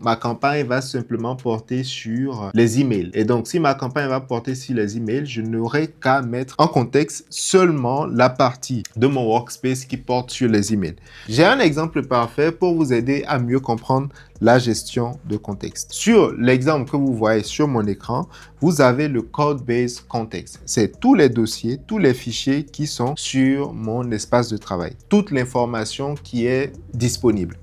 ma campagne va simplement porter sur les emails. Et donc, si ma campagne va porter sur les emails, je n'aurai qu'à mettre en contexte seulement la partie de mon workspace qui porte sur les emails. J'ai un exemple parfait pour vous aider à mieux comprendre la gestion de contexte. Sur l'exemple que vous voyez sur mon écran, vous avez le Code Base Context. C'est tous les dossiers, tous les fichiers qui sont sur mon espace de travail. Toute l'information qui est disponible.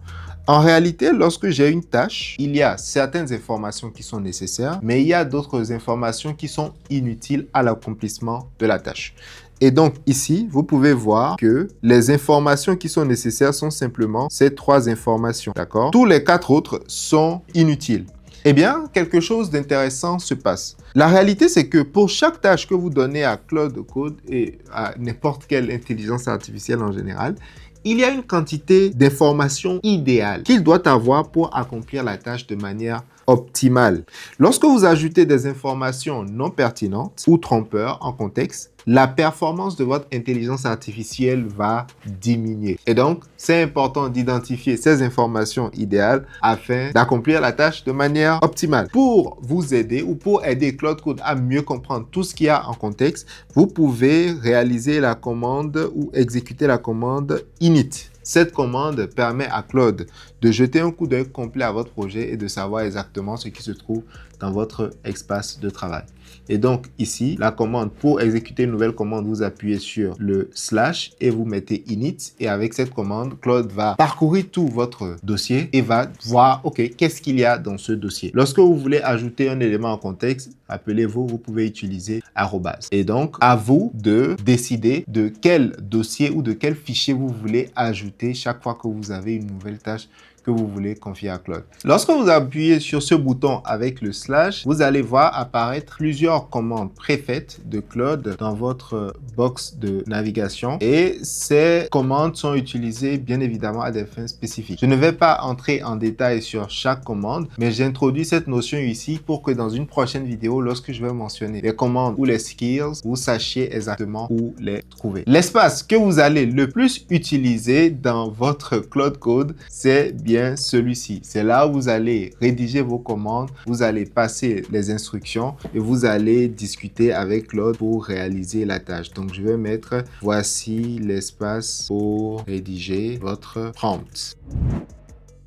En réalité, lorsque j'ai une tâche, il y a certaines informations qui sont nécessaires, mais il y a d'autres informations qui sont inutiles à l'accomplissement de la tâche. Et donc ici, vous pouvez voir que les informations qui sont nécessaires sont simplement ces 3 informations, d'accord? Tous les 4 autres sont inutiles. Eh bien, quelque chose d'intéressant se passe. La réalité, c'est que pour chaque tâche que vous donnez à Claude Code et à n'importe quelle intelligence artificielle en général, il y a une quantité d'informations idéales qu'il doit avoir pour accomplir la tâche de manière optimale. Lorsque vous ajoutez des informations non pertinentes ou trompeurs en contexte, la performance de votre intelligence artificielle va diminuer. Et donc, c'est important d'identifier ces informations idéales afin d'accomplir la tâche de manière optimale. Pour vous aider ou pour aider Claude Code à mieux comprendre tout ce qu'il y a en contexte, vous pouvez réaliser la commande ou exécuter la commande init. Cette commande permet à Claude de jeter un coup d'œil complet à votre projet et de savoir exactement ce qui se trouve dans votre espace de travail. Et donc ici, la commande pour exécuter une nouvelle commande, vous appuyez sur le / et vous mettez init. Et avec cette commande, Claude va parcourir tout votre dossier et va voir, OK, qu'est-ce qu'il y a dans ce dossier. Lorsque vous voulez ajouter un élément en contexte, appelez-vous, vous pouvez utiliser arrobase. Et donc, à vous de décider de quel dossier ou de quel fichier vous voulez ajouter chaque fois que vous avez une nouvelle tâche que vous voulez confier à Claude. Lorsque vous appuyez sur ce bouton avec le /, vous allez voir apparaître plusieurs commandes préfaites de Claude dans votre box de navigation et ces commandes sont utilisées bien évidemment à des fins spécifiques. Je ne vais pas entrer en détail sur chaque commande, mais j'introduis cette notion ici pour que dans une prochaine vidéo, lorsque je vais mentionner les commandes ou les skills, vous sachiez exactement où les trouver. L'espace que vous allez le plus utiliser dans votre Claude Code, c'est bien celui-ci. C'est là où vous allez rédiger vos commandes, vous allez passer les instructions et vous allez discuter avec Claude pour réaliser la tâche. Donc, je vais mettre voici l'espace pour rédiger votre prompt.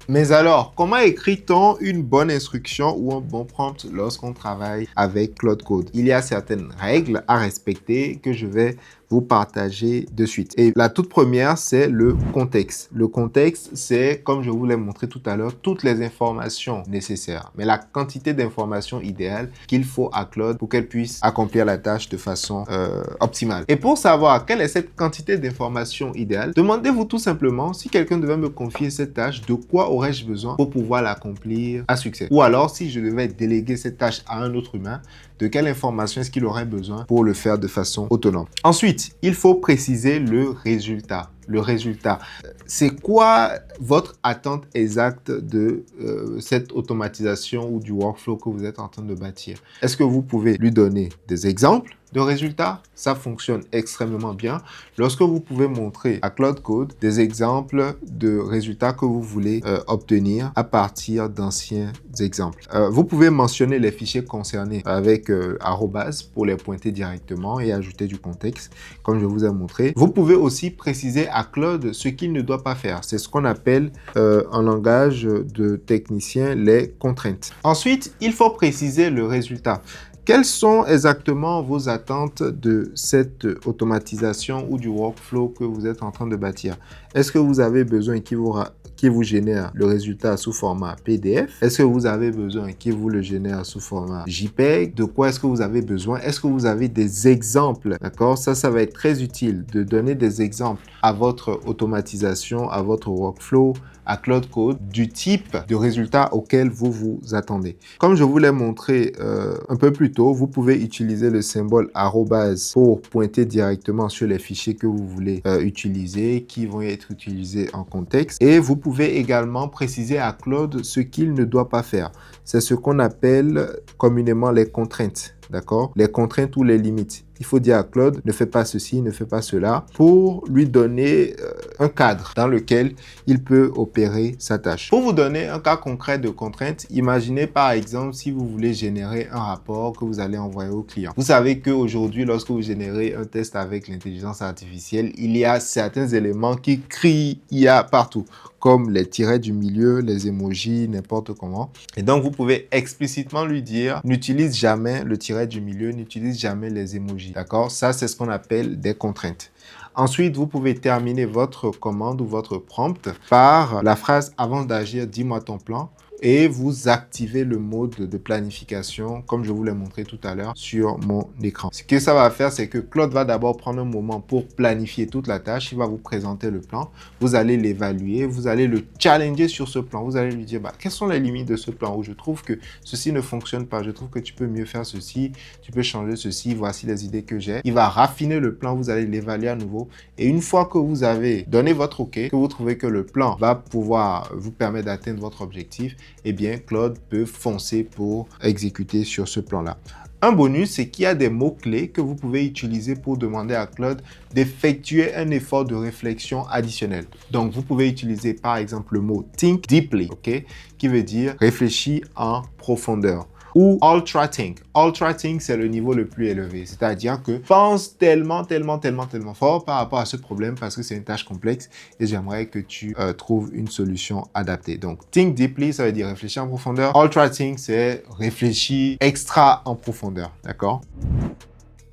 Mais alors, comment écrit-on une bonne instruction ou un bon prompt lorsqu'on travaille avec Claude Code? Il y a certaines règles à respecter que je vais vous partager de suite. Et la toute première, c'est le contexte. Le contexte, c'est, comme je vous l'ai montré tout à l'heure, toutes les informations nécessaires, mais la quantité d'informations idéale qu'il faut à Claude pour qu'elle puisse accomplir la tâche de façon optimale. Et pour savoir quelle est cette quantité d'informations idéale, demandez-vous tout simplement si quelqu'un devait me confier cette tâche, de quoi aurais-je besoin pour pouvoir l'accomplir à succès? Ou alors, si je devais déléguer cette tâche à un autre humain, de quelle information est-ce qu'il aurait besoin pour le faire de façon autonome? Ensuite, il faut préciser le résultat. Le résultat, c'est quoi votre attente exacte de cette automatisation ou du workflow que vous êtes en train de bâtir? Est-ce que vous pouvez lui donner des exemples de résultats? Ça fonctionne extrêmement bien lorsque vous pouvez montrer à Claude Code des exemples de résultats que vous voulez obtenir à partir d'anciens exemples. Vous pouvez mentionner les fichiers concernés avec arrobase pour les pointer directement et ajouter du contexte, comme je vous ai montré. Vous pouvez aussi préciser à Claude ce qu'il ne doit pas faire. C'est ce qu'on appelle en langage de technicien les contraintes. Ensuite, il faut préciser le résultat. quelles sont exactement vos attentes de cette automatisation ou du workflow que vous êtes en train de bâtir? Est-ce que vous avez besoin qu'il vous génère le résultat sous format PDF? Est-ce que vous avez besoin qu'il vous le génère sous format JPEG? De quoi est-ce que vous avez besoin? Est-ce que vous avez des exemples? D'accord? Ça va être très utile de donner des exemples à votre automatisation, à votre workflow, à Claude Code, du type de résultat auquel vous vous attendez. Comme je vous l'ai montré un peu plus tôt, vous pouvez utiliser le symbole arrobase pour pointer directement sur les fichiers que vous voulez utiliser, qui vont être utilisés en contexte. Et vous pouvez également préciser à Claude ce qu'il ne doit pas faire. C'est ce qu'on appelle communément les contraintes. D'accord? Les contraintes ou les limites. Il faut dire à Claude, ne fais pas ceci, ne fais pas cela, pour lui donner un cadre dans lequel il peut opérer sa tâche. Pour vous donner un cas concret de contrainte, imaginez par exemple si vous voulez générer un rapport que vous allez envoyer au client. Vous savez qu'aujourd'hui, lorsque vous générez un test avec l'intelligence artificielle, il y a certains éléments qui crient IA partout, comme les tirets du milieu, les emojis, n'importe comment. Et donc, vous pouvez explicitement lui dire, n'utilise jamais le tiret du milieu, n'utilise jamais les emojis. D'accord? Ça, c'est ce qu'on appelle des contraintes. Ensuite, vous pouvez terminer votre commande ou votre prompt par la phrase « Avant d'agir, dis-moi ton plan » et vous activez le mode de planification comme je vous l'ai montré tout à l'heure sur mon écran. Ce que ça va faire, c'est que Claude va d'abord prendre un moment pour planifier toute la tâche. Il va vous présenter le plan. Vous allez l'évaluer. Vous allez le challenger sur ce plan. Vous allez lui dire, quelles sont les limites de ce plan où je trouve que ceci ne fonctionne pas. Je trouve que tu peux mieux faire ceci. Tu peux changer ceci. Voici les idées que j'ai. Il va raffiner le plan. Vous allez l'évaluer à nouveau. Et une fois que vous avez donné votre OK, que vous trouvez que le plan va pouvoir vous permettre d'atteindre votre objectif, eh bien, Claude peut foncer pour exécuter sur ce plan-là. Un bonus, c'est qu'il y a des mots-clés que vous pouvez utiliser pour demander à Claude d'effectuer un effort de réflexion additionnel. Donc, vous pouvez utiliser par exemple le mot think deeply, ok, qui veut dire réfléchir en profondeur. Ou ultra think. Ultra think, c'est le niveau le plus élevé. C'est-à-dire que pense tellement fort par rapport à ce problème parce que c'est une tâche complexe et j'aimerais que tu trouves une solution adaptée. Donc, think deeply, ça veut dire réfléchir en profondeur. Ultra think, c'est réfléchir extra en profondeur. D'accord?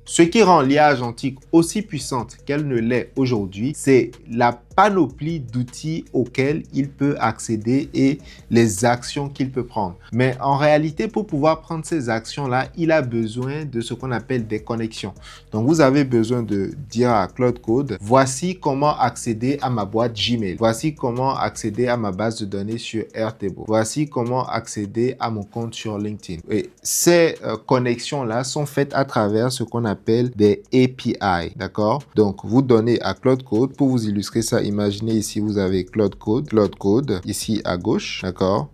Ce qui rend l'IA agentique aussi puissante qu'elle ne l'est aujourd'hui, c'est la panoplie d'outils auxquels il peut accéder et les actions qu'il peut prendre. Mais en réalité, pour pouvoir prendre ces actions-là, il a besoin de ce qu'on appelle des connexions. Donc, vous avez besoin de dire à Claude Code, voici comment accéder à ma boîte Gmail. Voici comment accéder à ma base de données sur Airtable. Voici comment accéder à mon compte sur LinkedIn. Et ces connexions-là sont faites à travers ce qu'on appelle des API. D'accord? Donc, vous donnez à Claude Code, pour vous illustrer ça, imaginez ici, vous avez Claude Code, ici à gauche, d'accord?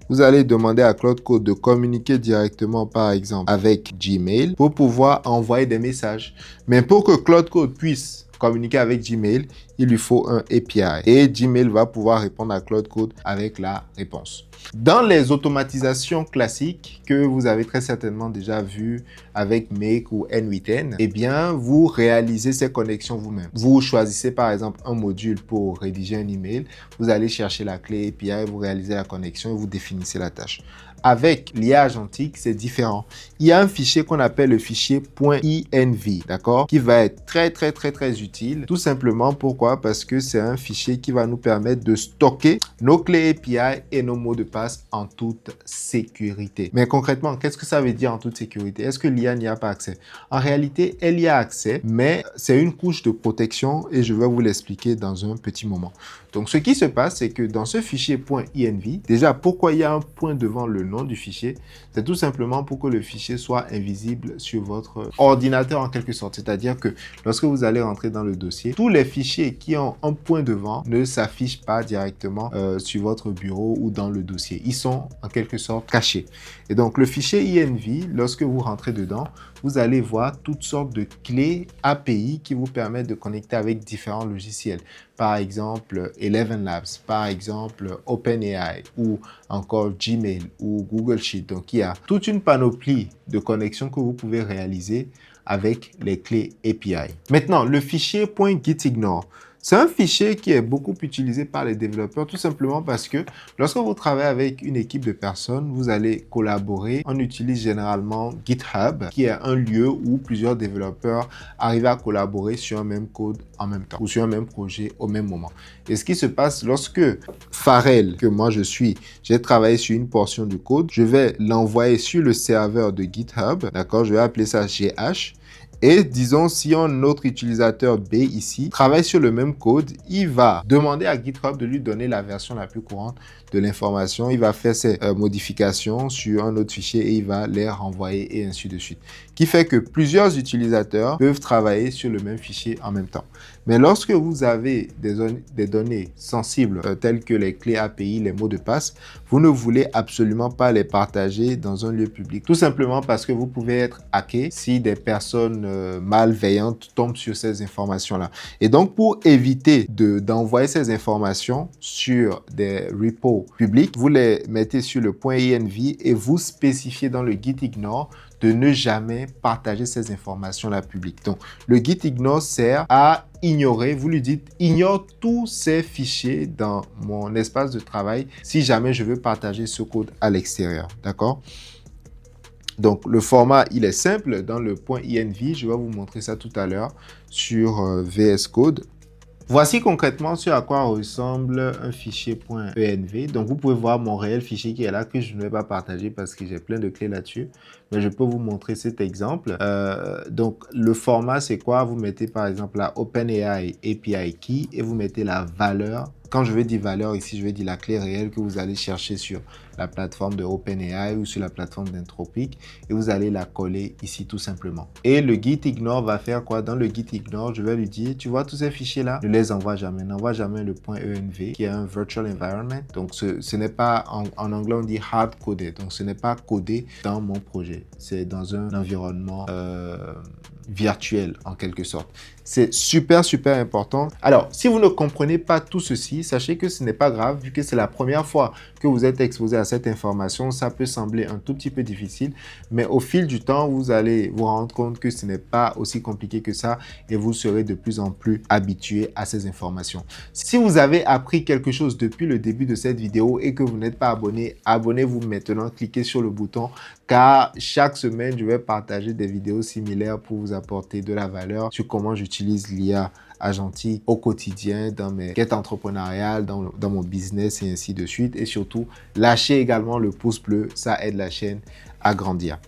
Vous allez demander à Claude Code de communiquer directement, par exemple, avec Gmail pour pouvoir envoyer des messages. Mais pour que Claude Code puisse communiquer avec Gmail, il lui faut un API. Et Gmail va pouvoir répondre à Claude Code avec la réponse. Dans les automatisations classiques que vous avez très certainement déjà vues avec Make ou N8N, eh bien, vous réalisez ces connexions vous-même. Vous choisissez par exemple un module pour rédiger un email, vous allez chercher la clé API, vous réalisez la connexion et vous définissez la tâche. Avec l'IA agentique, c'est différent. Il y a un fichier qu'on appelle le fichier .env, d'accord, qui va être très utile. Tout simplement, pourquoi? Parce que c'est un fichier qui va nous permettre de stocker nos clés API et nos mots de passe en toute sécurité. Mais concrètement, qu'est-ce que ça veut dire en toute sécurité? Est-ce que l'IA n'y a pas accès? En réalité, elle y a accès, mais c'est une couche de protection et je vais vous l'expliquer dans un petit moment. Donc, ce qui se passe, c'est que dans ce fichier .env, déjà, pourquoi il y a un point devant le nom du fichier? C'est tout simplement pour que le fichier soit invisible sur votre ordinateur en quelque sorte. C'est-à-dire que lorsque vous allez rentrer dans le dossier, tous les fichiers qui ont un point devant ne s'affichent pas directement sur votre bureau ou dans le dossier. Ils sont en quelque sorte cachés. Et donc, le fichier env, lorsque vous rentrez dedans, vous allez voir toutes sortes de clés API qui vous permettent de connecter avec différents logiciels. Par exemple, Eleven Labs, par exemple, OpenAI ou encore Gmail ou Google Sheet. Donc, il y a toute une panoplie de connexions que vous pouvez réaliser avec les clés API. Maintenant, le fichier .gitignore, C'est un fichier qui est beaucoup utilisé par les développeurs tout simplement parce que lorsque vous travaillez avec une équipe de personnes, vous allez collaborer. On utilise généralement GitHub, qui est un lieu où plusieurs développeurs arrivent à collaborer sur un même code en même temps ou sur un même projet au même moment. Et ce qui se passe lorsque Pharrell, que moi je suis, j'ai travaillé sur une portion du code, je vais l'envoyer sur le serveur de GitHub, d'accord? Je vais appeler ça GH. Et disons, si un autre utilisateur B ici travaille sur le même code, il va demander à GitHub de lui donner la version la plus courante de l'information. Il va faire ses modifications sur un autre fichier et il va les renvoyer et ainsi de suite. Qui fait que plusieurs utilisateurs peuvent travailler sur le même fichier en même temps. Mais lorsque vous avez des données sensibles telles que les clés API, les mots de passe, vous ne voulez absolument pas les partager dans un lieu public. Tout simplement parce que vous pouvez être hacké si des personnes malveillantes tombent sur ces informations-là. Et donc, pour éviter d'envoyer ces informations sur des repos publics, vous les mettez sur le .env et vous spécifiez dans le gitignore de ne jamais partager ces informations-là publiques. Donc, le gitignore sert à ignorer, vous lui dites, ignore tous ces fichiers dans mon espace de travail si jamais je veux partager ce code à l'extérieur, d'accord? Donc, le format, il est simple. Dans le .env, je vais vous montrer ça tout à l'heure sur VS Code. Voici concrètement ce à quoi ressemble un fichier .env. Donc, vous pouvez voir mon réel fichier qui est là, que je ne vais pas partager parce que j'ai plein de clés là-dessus. Mais je peux vous montrer cet exemple. Donc, le format, c'est quoi? Vous mettez par exemple la OpenAI API Key et vous mettez la valeur. Quand je veux dire valeur ici, je veux dire la clé réelle que vous allez chercher sur la plateforme de OpenAI ou sur la plateforme d'Anthropic et vous allez la coller ici tout simplement. Et le gitignore va faire quoi? Dans le gitignore, je vais lui dire, tu vois tous ces fichiers-là? Ne les envoie jamais. N'envoie jamais le .env qui est un virtual environment. Donc, ce n'est pas, en anglais, on dit hard coded. Donc, ce n'est pas codé dans mon projet. C'est dans un environnement virtuel en quelque sorte. C'est super, super important. Alors, si vous ne comprenez pas tout ceci, sachez que ce n'est pas grave vu que c'est la première fois que vous êtes exposé à cette information. Ça peut sembler un tout petit peu difficile, mais au fil du temps, vous allez vous rendre compte que ce n'est pas aussi compliqué que ça et vous serez de plus en plus habitué à ces informations. Si vous avez appris quelque chose depuis le début de cette vidéo et que vous n'êtes pas abonné, abonnez-vous maintenant, cliquez sur le bouton car chaque semaine, je vais partager des vidéos similaires pour vous apporter de la valeur sur comment j'utilise l'IA agentique au quotidien dans mes quêtes entrepreneuriales, dans mon business et ainsi de suite. Et surtout, lâchez également le pouce bleu, ça aide la chaîne à grandir.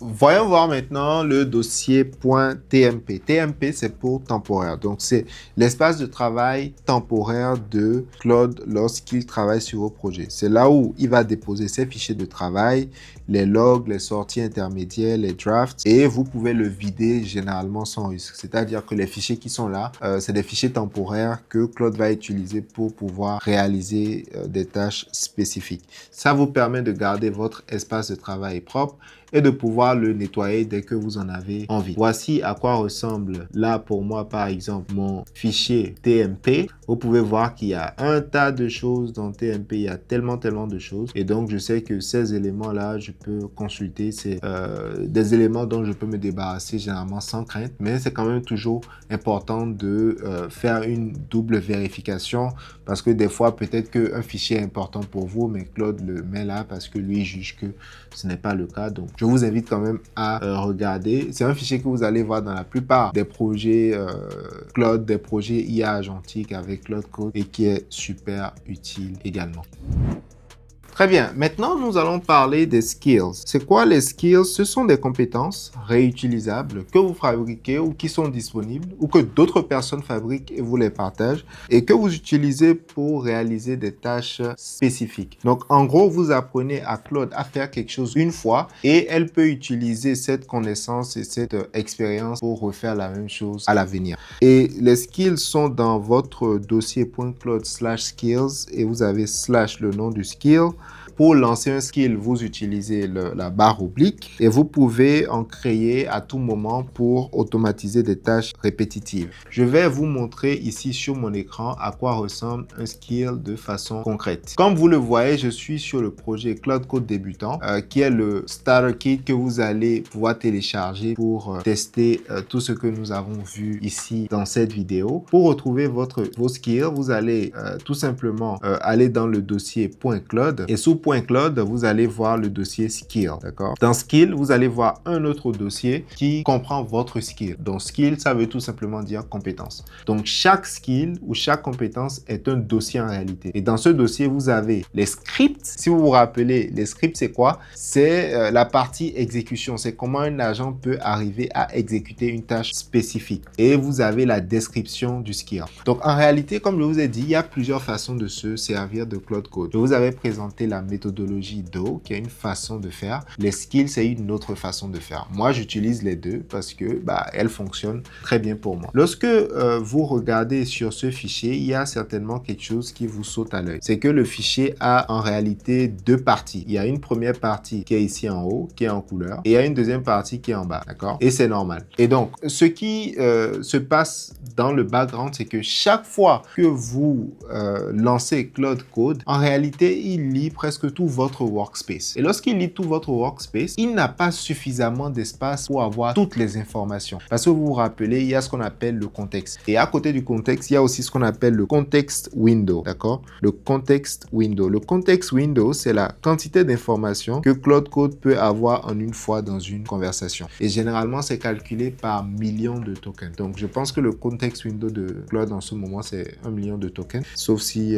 Voyons voir maintenant le dossier .tmp. TMP, c'est pour temporaire. Donc, c'est l'espace de travail temporaire de Claude lorsqu'il travaille sur vos projets. C'est là où il va déposer ses fichiers de travail, les logs, les sorties intermédiaires, les drafts, et vous pouvez le vider généralement sans risque. C'est-à-dire que les fichiers qui sont là, c'est des fichiers temporaires que Claude va utiliser pour pouvoir réaliser des tâches spécifiques. Ça vous permet de garder votre espace de travail propre et de pouvoir le nettoyer dès que vous en avez envie. Voici à quoi ressemble là pour moi par exemple mon fichier TMP. Vous pouvez voir qu'il y a un tas de choses dans TMP, il y a tellement de choses et donc je sais que ces éléments là je peux consulter, c'est des éléments dont je peux me débarrasser généralement sans crainte, mais c'est quand même toujours important de faire une double vérification parce que des fois peut-être qu'un fichier est important pour vous mais Claude le met là parce que lui juge que ce n'est pas le cas. Donc je vous invite quand même à regarder. C'est un fichier que vous allez voir dans la plupart des projets Claude, des projets IA agentique avec Claude Code et qui est super utile également. Très bien, maintenant nous allons parler des skills. C'est quoi les skills? Ce sont des compétences réutilisables que vous fabriquez ou qui sont disponibles ou que d'autres personnes fabriquent et vous les partagent et que vous utilisez pour réaliser des tâches spécifiques. Donc en gros, vous apprenez à Claude à faire quelque chose une fois et elle peut utiliser cette connaissance et cette expérience pour refaire la même chose à l'avenir. Et les skills sont dans votre dossier .claude/skills et vous avez / le nom du skill. pour lancer un skill, vous utilisez la barre oblique et vous pouvez en créer à tout moment pour automatiser des tâches répétitives. Je vais vous montrer ici sur mon écran à quoi ressemble un skill de façon concrète. Comme vous le voyez, je suis sur le projet Claude Code débutant qui est le Starter Kit que vous allez pouvoir télécharger pour tester tout ce que nous avons vu ici dans cette vidéo. Pour retrouver vos skills, vous allez tout simplement aller dans le dossier .claude et sous .claude, vous allez voir le dossier skill, d'accord? Dans skill, vous allez voir un autre dossier qui comprend votre skill. Donc skill, ça veut tout simplement dire compétence. Donc chaque skill ou chaque compétence est un dossier en réalité. Et dans ce dossier, vous avez les scripts. Si vous vous rappelez, les scripts, c'est quoi? C'est la partie exécution. C'est comment un agent peut arriver à exécuter une tâche spécifique. Et vous avez la description du skill. Donc en réalité, comme je vous ai dit, il y a plusieurs façons de se servir de Claude Code. Je vous avais présenté la méthodologie Do, qui est une façon de faire. Les skills, c'est une autre façon de faire. Moi, j'utilise les deux parce que elles fonctionnent très bien pour moi. Lorsque vous regardez sur ce fichier, il y a certainement quelque chose qui vous saute à l'œil. C'est que le fichier a en réalité deux parties. Il y a une première partie qui est ici en haut, qui est en couleur, et il y a une deuxième partie qui est en bas, d'accord? Et c'est normal. Et donc, ce qui se passe dans le background, c'est que chaque fois que vous lancez Claude Code, en réalité, il lit presque tout votre workspace. Et lorsqu'il lit tout votre workspace, il n'a pas suffisamment d'espace pour avoir toutes les informations. Parce que vous vous rappelez, il y a ce qu'on appelle le contexte. Et à côté du contexte, il y a aussi ce qu'on appelle le context window, d'accord? Le context window. Le context window, c'est la quantité d'informations que Claude Code peut avoir en une fois dans une conversation. Et généralement, c'est calculé par millions de tokens. Donc, je pense que le context window de Claude en ce moment, c'est 1 million de tokens. Sauf si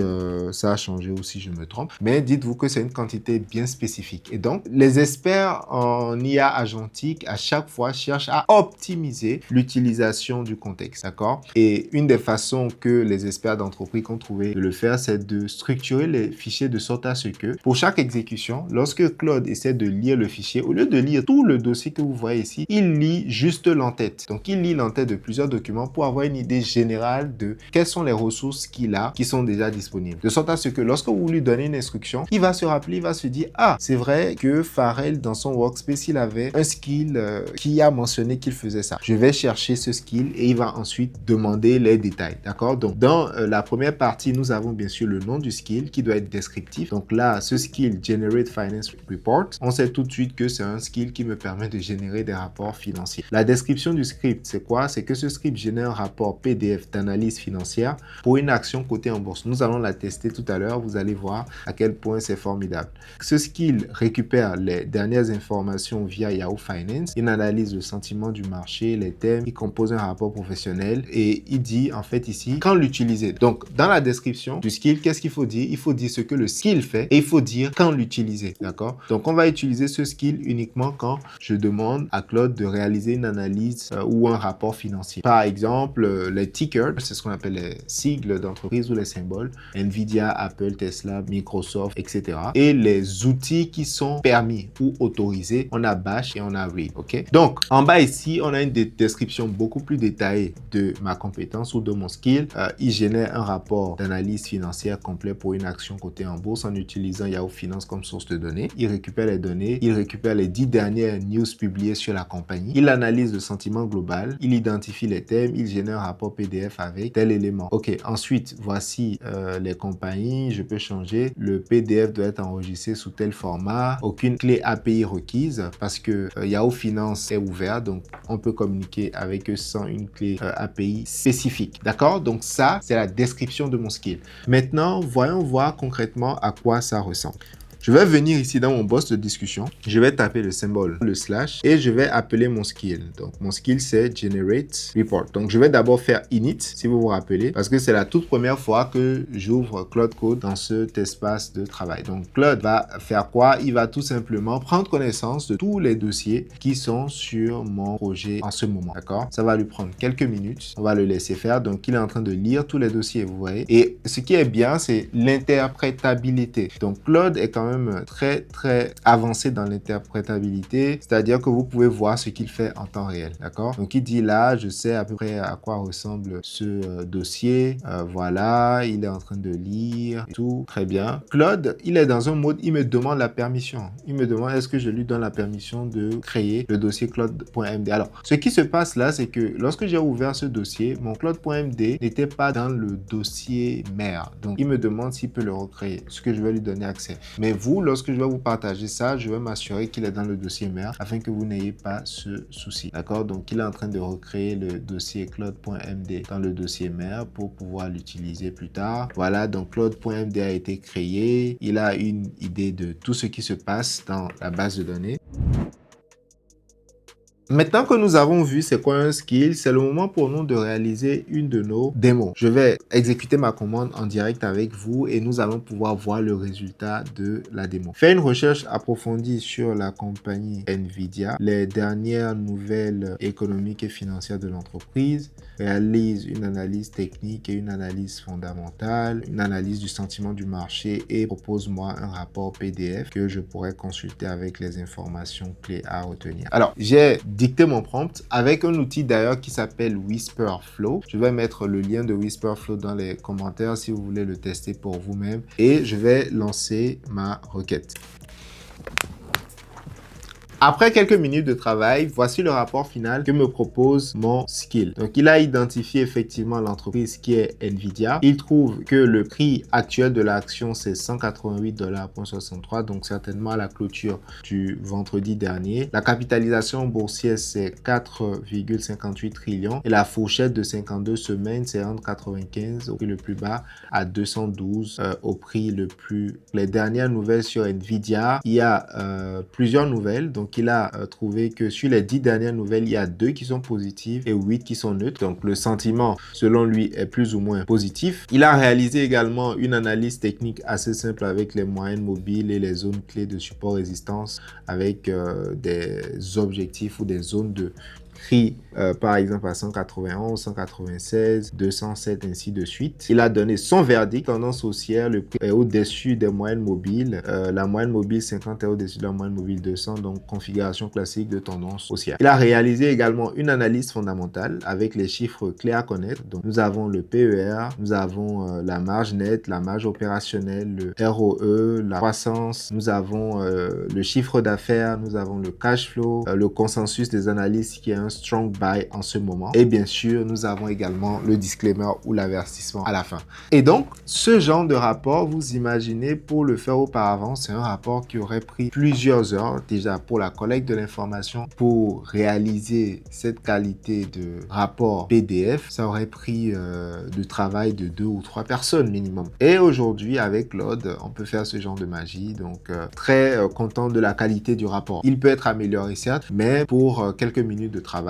ça a changé ou si je me trompe. Mais dites-vous que c'est une quantité bien spécifique. Et donc, les experts en IA agentique, à chaque fois, cherchent à optimiser l'utilisation du contexte, d'accord? Et une des façons que les experts d'entreprise ont trouvé de le faire, c'est de structurer les fichiers de sorte à ce que, pour chaque exécution, lorsque Claude essaie de lire le fichier, au lieu de lire tout le dossier que vous voyez ici, il lit juste l'entête. Donc, il lit l'entête de plusieurs documents pour avoir une idée générale de quelles sont les ressources qu'il a qui sont déjà disponibles. De sorte à ce que lorsque vous lui donnez une instruction, il va se rappeler, il va se dire, ah, c'est vrai que Pharrell, dans son workspace, il avait un skill qui a mentionné qu'il faisait ça. Je vais chercher ce skill et il va ensuite demander les détails, d'accord? Donc, dans la première partie, nous avons bien sûr le nom du skill qui doit être descriptif. Donc là, ce skill Generate Finance Report, on sait tout de suite que c'est un skill qui me permet de générer des rapports financiers. La description du script, c'est quoi? C'est que ce script génère un rapport PDF d'analyse financière pour une action cotée en bourse. Nous allons la tester tout à l'heure. Vous allez voir à quel point c'est formidable. Ce skill récupère les dernières informations via Yahoo Finance. Il analyse le sentiment du marché, les thèmes, il compose un rapport professionnel et il dit en fait ici quand l'utiliser. Donc, dans la description du skill, qu'est-ce qu'il faut dire? Il faut dire ce que le skill fait et il faut dire quand l'utiliser, d'accord? Donc, on va utiliser ce skill uniquement quand je demande à Claude de réaliser une analyse ou un rapport financier. Par exemple, les tickers, c'est ce qu'on appelle les sigles d'entreprise ou les symboles, Nvidia, Apple, Tesla, Microsoft, etc. Et les outils qui sont permis ou autorisés, on a Bash et on a Read, ok? Donc, en bas ici, on a une description beaucoup plus détaillée de ma compétence ou de mon skill. Il génère un rapport d'analyse financière complet pour une action cotée en bourse en utilisant Yahoo Finance comme source de données. Il récupère les données, il récupère les 10 dernières news publiées sur la compagnie, il analyse le sentiment global, il identifie les thèmes, il génère un rapport PDF avec tel élément. Ok, ensuite, voici les compagnies, je peux changer, le PDF doit être enregistré sous tel format, aucune clé API requise parce que Yahoo Finance est ouvert, donc on peut communiquer avec eux sans une clé API spécifique. D'accord? Donc ça, c'est la description de mon skill. Maintenant, voyons voir concrètement à quoi ça ressemble. Je vais venir ici dans mon box de discussion. Je vais taper le symbole, le slash, et je vais appeler mon skill. Donc, mon skill, c'est Generate Report. Donc, je vais d'abord faire init, si vous vous rappelez, parce que c'est la toute première fois que j'ouvre Claude Code dans cet espace de travail. Donc, Claude va faire quoi? Il va tout simplement prendre connaissance de tous les dossiers qui sont sur mon projet en ce moment. D'accord? Ça va lui prendre quelques minutes. On va le laisser faire. Donc, il est en train de lire tous les dossiers, vous voyez. Et ce qui est bien, c'est l'interprétabilité. Donc, Claude est quand même même très avancé dans l'interprétabilité, c'est-à-dire que vous pouvez voir ce qu'il fait en temps réel, d'accord? Donc il dit là, je sais à peu près à quoi ressemble ce dossier, voilà, il est en train de lire, et tout, très bien. Claude, il est dans un mode, il me demande la permission, il me demande est-ce que je lui donne la permission de créer le dossier claude.md. Alors, ce qui se passe là, c'est que lorsque j'ai ouvert ce dossier, mon claude.md n'était pas dans le dossier mère, donc il me demande s'il peut le recréer, ce que je vais lui donner accès. Mais vous, lorsque je vais vous partager ça, je vais m'assurer qu'il est dans le dossier mère afin que vous n'ayez pas ce souci, d'accord? Donc, il est en train de recréer le dossier claude.md dans le dossier mère pour pouvoir l'utiliser plus tard. Voilà, donc claude.md a été créé. Il a une idée de tout ce qui se passe dans la base de données. Maintenant que nous avons vu c'est quoi un skill, c'est le moment pour nous de réaliser une de nos démos. Je vais exécuter ma commande en direct avec vous et nous allons pouvoir voir le résultat de la démo. Fais une recherche approfondie sur la compagnie Nvidia, les dernières nouvelles économiques et financières de l'entreprise, réalise une analyse technique et une analyse fondamentale, une analyse du sentiment du marché et propose-moi un rapport PDF que je pourrais consulter avec les informations clés à retenir. Alors, j'ai dicté mon prompt avec un outil d'ailleurs qui s'appelle Whisperflow. Je vais mettre le lien de Whisperflow dans les commentaires si vous voulez le tester pour vous-même et je vais lancer ma requête. Après quelques minutes de travail, voici le rapport final que me propose mon skill. Donc, il a identifié effectivement l'entreprise qui est Nvidia. Il trouve que le prix actuel de l'action, c'est 188,63 $, donc certainement à la clôture du vendredi dernier. La capitalisation boursière, c'est 4,58 trillions et la fourchette de 52 semaines, c'est entre 95 au prix le plus bas à 212 au prix le plus... Les dernières nouvelles sur Nvidia, il y a plusieurs nouvelles. Donc, il a trouvé que sur les 10 dernières nouvelles, il y a 2 qui sont positives et 8 qui sont neutres. Donc, le sentiment, selon lui, est plus ou moins positif. Il a réalisé également une analyse technique assez simple avec les moyennes mobiles et les zones clés de support-résistance avec des objectifs ou des zones de prix, par exemple à 191, 196, 207, ainsi de suite. Il a donné son verdict, tendance haussière, le prix est au-dessus des moyennes mobiles. La moyenne mobile 50 est au-dessus de la moyenne mobile 200, donc configuration classique de tendance haussière. Il a réalisé également une analyse fondamentale avec les chiffres clés à connaître. Donc, nous avons le PER, nous avons la marge nette, la marge opérationnelle, le ROE, la croissance, nous avons le chiffre d'affaires, nous avons le cash flow, le consensus des analystes qui est un strong buy en ce moment. Et bien sûr, nous avons également le disclaimer ou l'avertissement à la fin. Et donc, ce genre de rapport, vous imaginez, pour le faire auparavant, c'est un rapport qui aurait pris plusieurs heures déjà pour la collecte de l'information. Pour réaliser cette qualité de rapport PDF, ça aurait pris du travail de 2 ou 3 personnes minimum. Et aujourd'hui, avec Claude, on peut faire ce genre de magie. Donc, très content de la qualité du rapport. Il peut être amélioré, certes, mais pour quelques minutes de travail,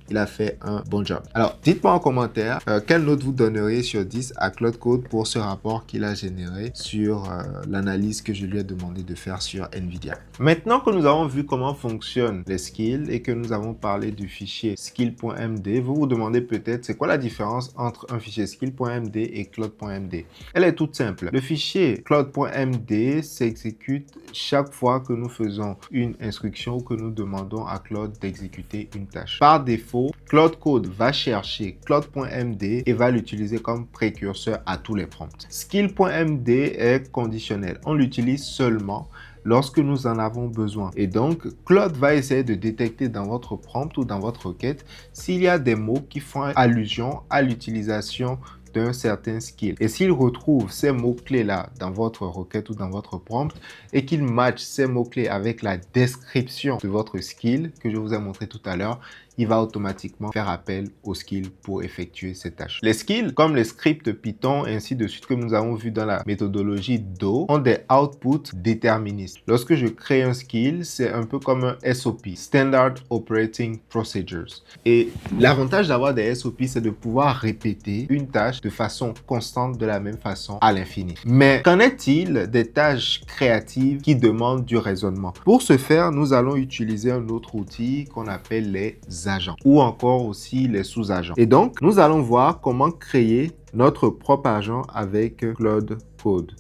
il a fait un bon job. Alors, dites-moi en commentaire quelle note vous donneriez sur 10 à Claude Code pour ce rapport qu'il a généré sur l'analyse que je lui ai demandé de faire sur Nvidia. Maintenant que nous avons vu comment fonctionnent les skills et que nous avons parlé du fichier skill.md, vous vous demandez peut-être c'est quoi la différence entre un fichier skill.md et claude.md. Elle est toute simple. Le fichier claude.md s'exécute chaque fois que nous faisons une instruction ou que nous demandons à Claude d'exécuter une tâche. Par défaut, Claude Code va chercher claude.md et va l'utiliser comme précurseur à tous les prompts. Skill.md est conditionnel. On l'utilise seulement lorsque nous en avons besoin. Et donc, Claude va essayer de détecter dans votre prompt ou dans votre requête s'il y a des mots qui font allusion à l'utilisation d'un certain skill. Et s'il retrouve ces mots-clés-là dans votre requête ou dans votre prompt et qu'il match ces mots-clés avec la description de votre skill que je vous ai montré tout à l'heure, il va automatiquement faire appel au skill pour effectuer ces tâches. Les skills, comme les scripts Python, ainsi de suite que nous avons vu dans la méthodologie Do, ont des outputs déterministes. Lorsque je crée un skill, c'est un peu comme un SOP, Standard Operating Procedures. Et l'avantage d'avoir des SOP, c'est de pouvoir répéter une tâche de façon constante de la même façon à l'infini. Mais qu'en est-il des tâches créatives qui demandent du raisonnement? Pour ce faire, nous allons utiliser un autre outil qu'on appelle les agents ou encore aussi les sous-agents. Et donc, nous allons voir comment créer notre propre agent avec Claude Code.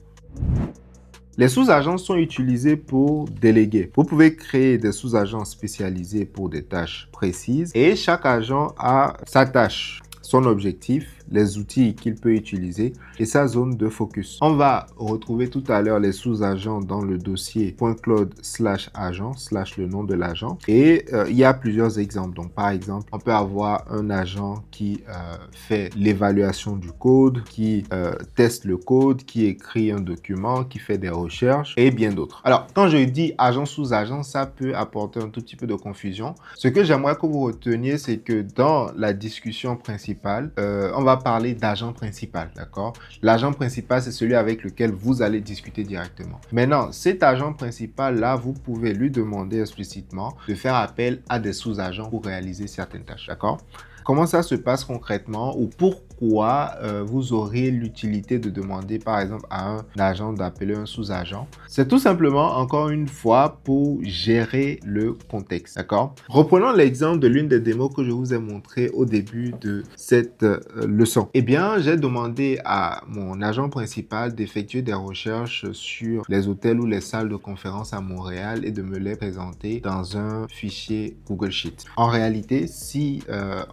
Les sous-agences sont utilisés pour déléguer. Vous pouvez créer des sous-agences spécialisés pour des tâches précises et chaque agent a sa tâche, son objectif, les outils qu'il peut utiliser et sa zone de focus. On va retrouver tout à l'heure les sous-agents dans le dossier .cloud/agent/ le nom de l'agent et il y a plusieurs exemples. Donc par exemple, on peut avoir un agent qui fait l'évaluation du code, qui teste le code, qui écrit un document, qui fait des recherches et bien d'autres. Alors quand je dis agent sous-agent, ça peut apporter un tout petit peu de confusion. Ce que j'aimerais que vous reteniez, c'est que dans la discussion principale, on va parler d'agent principal, d'accord? L'agent principal, c'est celui avec lequel vous allez discuter directement. Maintenant, cet agent principal-là, vous pouvez lui demander explicitement de faire appel à des sous-agents pour réaliser certaines tâches, d'accord? Comment ça se passe concrètement ou pourquoi vous aurez l'utilité de demander par exemple à un agent d'appeler un sous-agent? C'est tout simplement, encore une fois, pour gérer le contexte, d'accord? Reprenons l'exemple de l'une des démos que je vous ai montré au début de cette leçon. Eh bien, j'ai demandé à mon agent principal d'effectuer des recherches sur les hôtels ou les salles de conférence à Montréal et de me les présenter dans un fichier Google Sheet. En réalité, si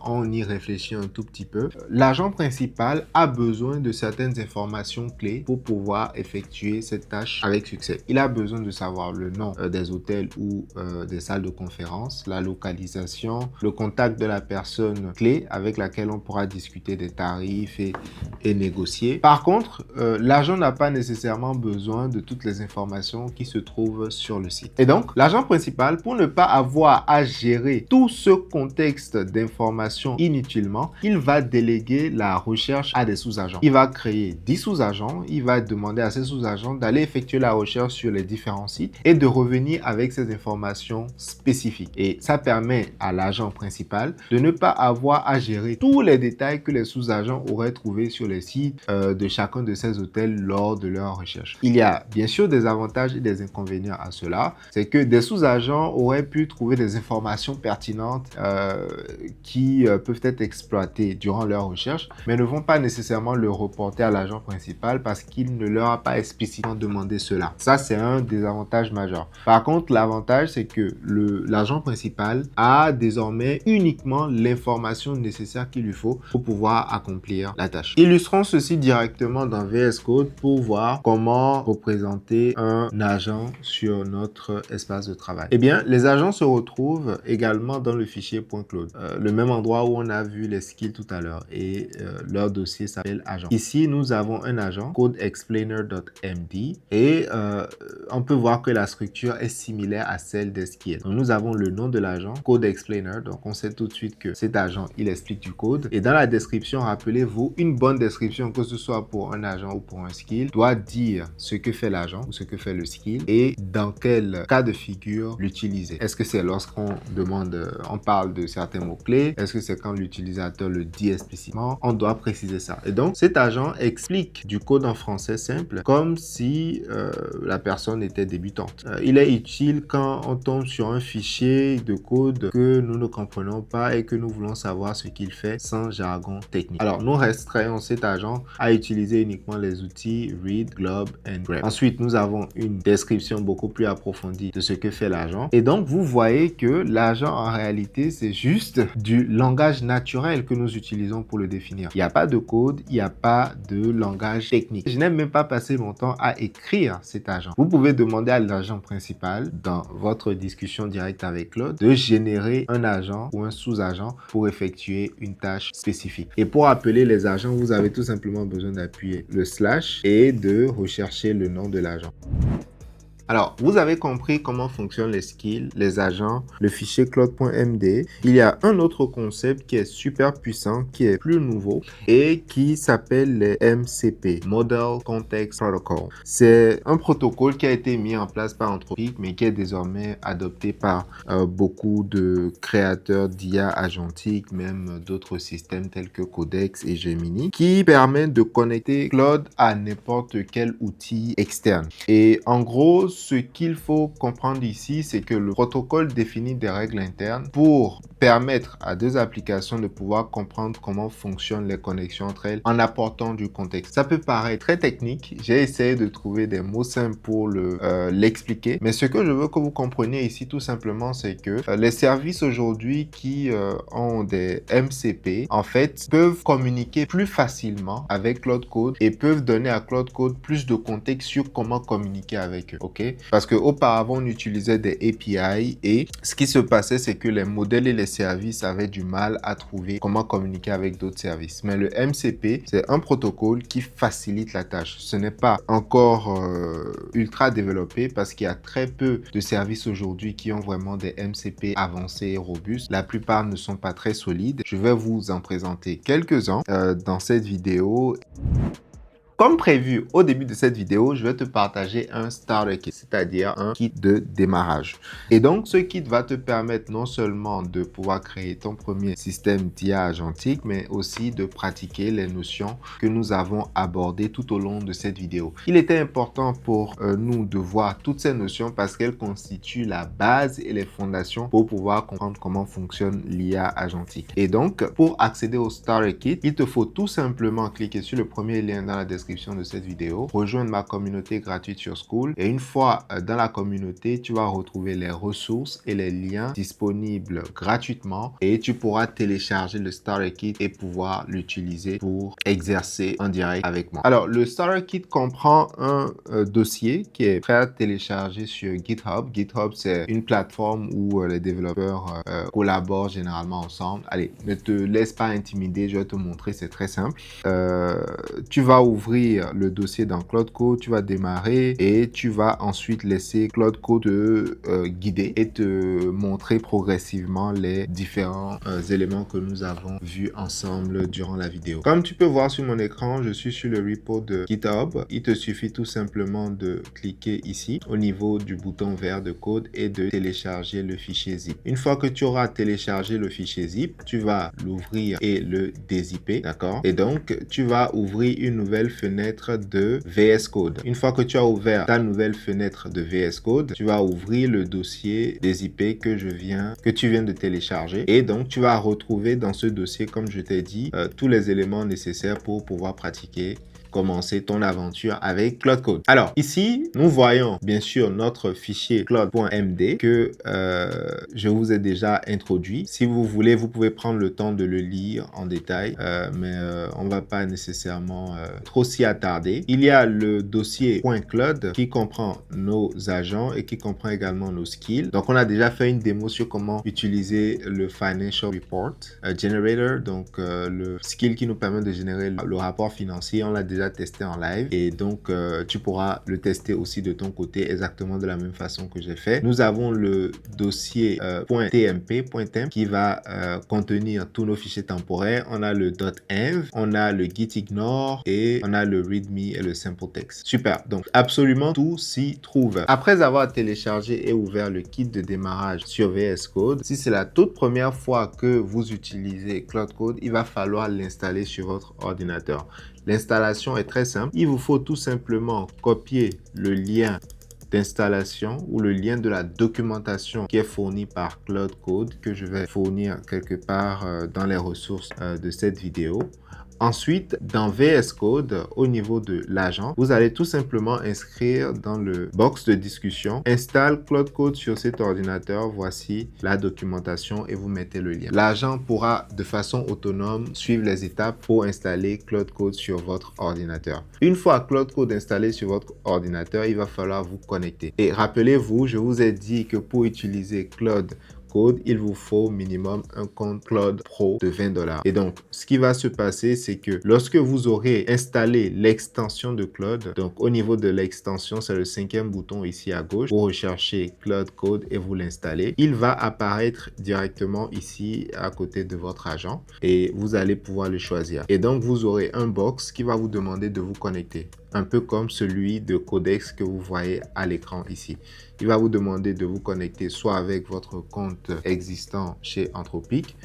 on y réfléchit un tout petit peu, l'agent principal a besoin de certaines informations clés pour pouvoir effectuer cette tâche avec succès. Il a besoin de savoir le nom des hôtels ou des salles de conférence, la localisation, le contact de la personne clé avec laquelle on pourra discuter des tarifs et négocier. Par contre, l'agent n'a pas nécessairement besoin de toutes les informations qui se trouvent sur le site. Et donc, l'agent principal, pour ne pas avoir à gérer tout ce contexte d'informations inutilement, il va déléguer la recherche à des sous-agents. Il va créer 10 sous-agents, il va demander à ces sous-agents d'aller effectuer la recherche sur les différents sites et de revenir avec ces informations spécifiques. Et ça permet à l'agent principal de ne pas avoir à gérer tous les détails que les sous-agents auraient trouvés sur les sites de chacun de ces hôtels lors de leur recherche. Il y a bien sûr des avantages et des inconvénients à cela. C'est que des sous-agents auraient pu trouver des informations pertinentes qui peuvent être exploitées durant leur recherche, mais ne vont pas nécessairement le reporter à l'agent principal parce qu'il ne leur a pas explicitement demandé cela. Ça, c'est un des avantages majeurs. Par contre, l'avantage, c'est que l'agent principal a désormais uniquement l'information nécessaire qu'il lui faut pour pouvoir accomplir la tâche. Illustrons ceci directement dans VS Code pour voir comment représenter un agent sur notre espace de travail. Eh bien, les agents se retrouvent également dans le fichier .cloud, le même endroit où on a vu les skills tout à l'heure et leur dossier s'appelle agent. Ici, nous avons un agent codeexplainer.md et on peut voir que la structure est similaire à celle des skills. Donc, nous avons le nom de l'agent codeexplainer, donc on sait tout de suite que cet agent, il explique du code. Et dans la description, rappelez-vous, une bonne description, que ce soit pour un agent ou pour un skill, doit dire ce que fait l'agent ou ce que fait le skill et dans quel cas de figure l'utiliser. Est-ce que c'est lorsqu'on demande, on parle de certains mots-clés? Est-ce que c'est quand l'utilisateur le dit explicitement? On doit préciser ça. Et donc, cet agent explique du code en français simple comme si la personne était débutante. Il est utile quand on tombe sur un fichier de code que nous ne comprenons pas et que nous voulons savoir ce qu'il fait sans jargon technique. Alors, nous restreignons cet agent à utiliser uniquement les outils read, glob and grep. Ensuite, nous avons une description beaucoup plus approfondie de ce que fait l'agent. Et donc, vous voyez que l'agent, en réalité, c'est juste du langage naturel que nous utilisons pour le définir. Il n'y a pas de code, il n'y a pas de langage technique. Je n'ai même pas passé mon temps à écrire cet agent. Vous pouvez demander à l'agent principal, dans votre discussion directe avec Claude, de générer un agent ou un sous-agent pour effectuer une tâche spécifique. Et pour appeler les agents, vous avez tout simplement besoin d'appuyer le slash et de rechercher le nom de l'agent. Alors, vous avez compris comment fonctionnent les skills, les agents, le fichier cloud.md. Il y a un autre concept qui est super puissant, qui est plus nouveau et qui s'appelle les MCP, Model Context Protocol. C'est un protocole qui a été mis en place par Anthropic, mais qui est désormais adopté par beaucoup de créateurs d'IA agentique, même d'autres systèmes tels que Codex et Gemini, qui permet de connecter Claude à n'importe quel outil externe. Et en gros, ce qu'il faut comprendre ici, c'est que le protocole définit des règles internes pour permettre à deux applications de pouvoir comprendre comment fonctionnent les connexions entre elles en apportant du contexte. Ça peut paraître très technique. J'ai essayé de trouver des mots simples pour l'expliquer. Mais ce que je veux que vous compreniez ici tout simplement, c'est que les services aujourd'hui qui ont des MCP, en fait, peuvent communiquer plus facilement avec Cloud Code et peuvent donner à Cloud Code plus de contexte sur comment communiquer avec eux. Ok? Parce que auparavant, on utilisait des API et ce qui se passait, c'est que les modèles et les services avaient du mal à trouver comment communiquer avec d'autres services. Mais le MCP, c'est un protocole qui facilite la tâche. Ce n'est pas encore ultra développé parce qu'il y a très peu de services aujourd'hui qui ont vraiment des MCP avancés et robustes. La plupart ne sont pas très solides. Je vais vous en présenter quelques-uns dans cette vidéo. Comme prévu au début de cette vidéo, je vais te partager un Starter Kit, c'est-à-dire un kit de démarrage. Et donc, ce kit va te permettre non seulement de pouvoir créer ton premier système d'IA agentique, mais aussi de pratiquer les notions que nous avons abordées tout au long de cette vidéo. Il était important pour nous de voir toutes ces notions parce qu'elles constituent la base et les fondations pour pouvoir comprendre comment fonctionne l'IA agentique. Et donc, pour accéder au Starter Kit, il te faut tout simplement cliquer sur le premier lien dans la description de cette vidéo, rejoindre ma communauté gratuite sur Skool et une fois dans la communauté, tu vas retrouver les ressources et les liens disponibles gratuitement et tu pourras télécharger le Starter Kit et pouvoir l'utiliser pour exercer en direct avec moi. Alors, le Starter Kit comprend un dossier qui est prêt à télécharger sur GitHub. GitHub, c'est une plateforme où les développeurs collaborent généralement ensemble. Allez, ne te laisse pas intimider, je vais te montrer, c'est très simple. Tu vas ouvrir le dossier dans Cloud Code, tu vas démarrer et tu vas ensuite laisser Cloud Code te guider et te montrer progressivement les différents éléments que nous avons vus ensemble durant la vidéo. Comme tu peux voir sur mon écran, je suis sur le repo de GitHub. Il te suffit tout simplement de cliquer ici au niveau du bouton vert de code et de télécharger le fichier zip. Une fois que tu auras téléchargé le fichier zip, tu vas l'ouvrir et le dézipper, d'accord? Et donc, tu vas ouvrir une nouvelle fenêtre de VS Code. Une fois que tu as ouvert ta nouvelle fenêtre de VS Code, tu vas ouvrir le dossier des IP que tu viens de télécharger. Et donc, tu vas retrouver dans ce dossier, comme je t'ai dit, tous les éléments nécessaires pour pouvoir pratiquer commencer ton aventure avec Cloud Code. Alors, ici, nous voyons bien sûr notre fichier cloud.md que je vous ai déjà introduit. Si vous voulez, vous pouvez prendre le temps de le lire en détail, mais on ne va pas nécessairement trop s'y attarder. Il y a le dossier .cloud qui comprend nos agents et qui comprend également nos skills. Donc, on a déjà fait une démo sur comment utiliser le Financial Report Generator, donc le skill qui nous permet de générer le rapport financier. On l'a déjà testé en live et donc tu pourras le tester aussi de ton côté exactement de la même façon que j'ai fait. Nous avons le dossier .tmp qui va contenir tous nos fichiers temporaires. On a le .env, on a le gitignore et on a le readme et le simple text. Super, donc absolument tout s'y trouve. Après avoir téléchargé et ouvert le kit de démarrage sur VS Code, si c'est la toute première fois que vous utilisez Cloud Code, il va falloir l'installer sur votre ordinateur. L'installation est très simple. Il vous faut tout simplement copier le lien d'installation ou le lien de la documentation qui est fourni par Cloud Code que je vais fournir quelque part dans les ressources de cette vidéo. Ensuite, dans VS Code, au niveau de l'agent, vous allez tout simplement inscrire dans le box de discussion, installe Cloud Code sur cet ordinateur, voici la documentation et vous mettez le lien. L'agent pourra de façon autonome suivre les étapes pour installer Cloud Code sur votre ordinateur. Une fois Cloud Code installé sur votre ordinateur, il va falloir vous connecter. Et rappelez-vous, je vous ai dit que pour utiliser Cloud Code, il vous faut minimum un compte Cloud Pro de $20. Et donc, ce qui va se passer, c'est que lorsque vous aurez installé l'extension de Cloud, donc au niveau de l'extension, c'est le 5e bouton ici à gauche, vous recherchez Cloud Code et vous l'installez. Il va apparaître directement ici à côté de votre agent et vous allez pouvoir le choisir. Et donc, vous aurez un box qui va vous demander de vous connecter. un peu comme celui de Codex que vous voyez à l'écran ici. Il va vous demander de vous connecter soit avec votre compte existant chez Anthropic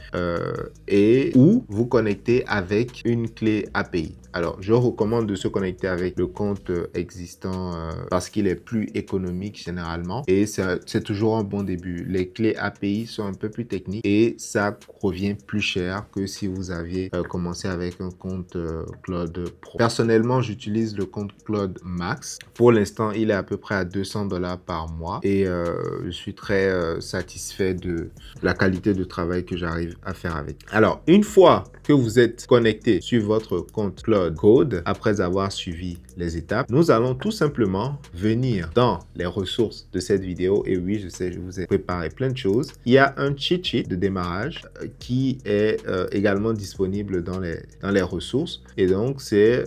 ou vous connecter avec une clé API. Alors, je recommande de se connecter avec le compte existant parce qu'il est plus économique généralement et c'est toujours un bon début. Les clés API sont un peu plus techniques et ça revient plus cher que si vous aviez commencé avec un compte Cloud Pro. Personnellement, j'utilise le compte Cloud Max. Pour l'instant, il est à peu près à $200 par mois et je suis très satisfait de la qualité de travail que j'arrive à faire avec. Alors, une fois que vous êtes connecté sur votre compte Cloud Code, après avoir suivi les étapes, nous allons tout simplement venir dans les ressources de cette vidéo. Et oui, je sais, je vous ai préparé plein de choses. Il y a un cheat sheet de démarrage qui est également disponible dans les ressources. Et donc, c'est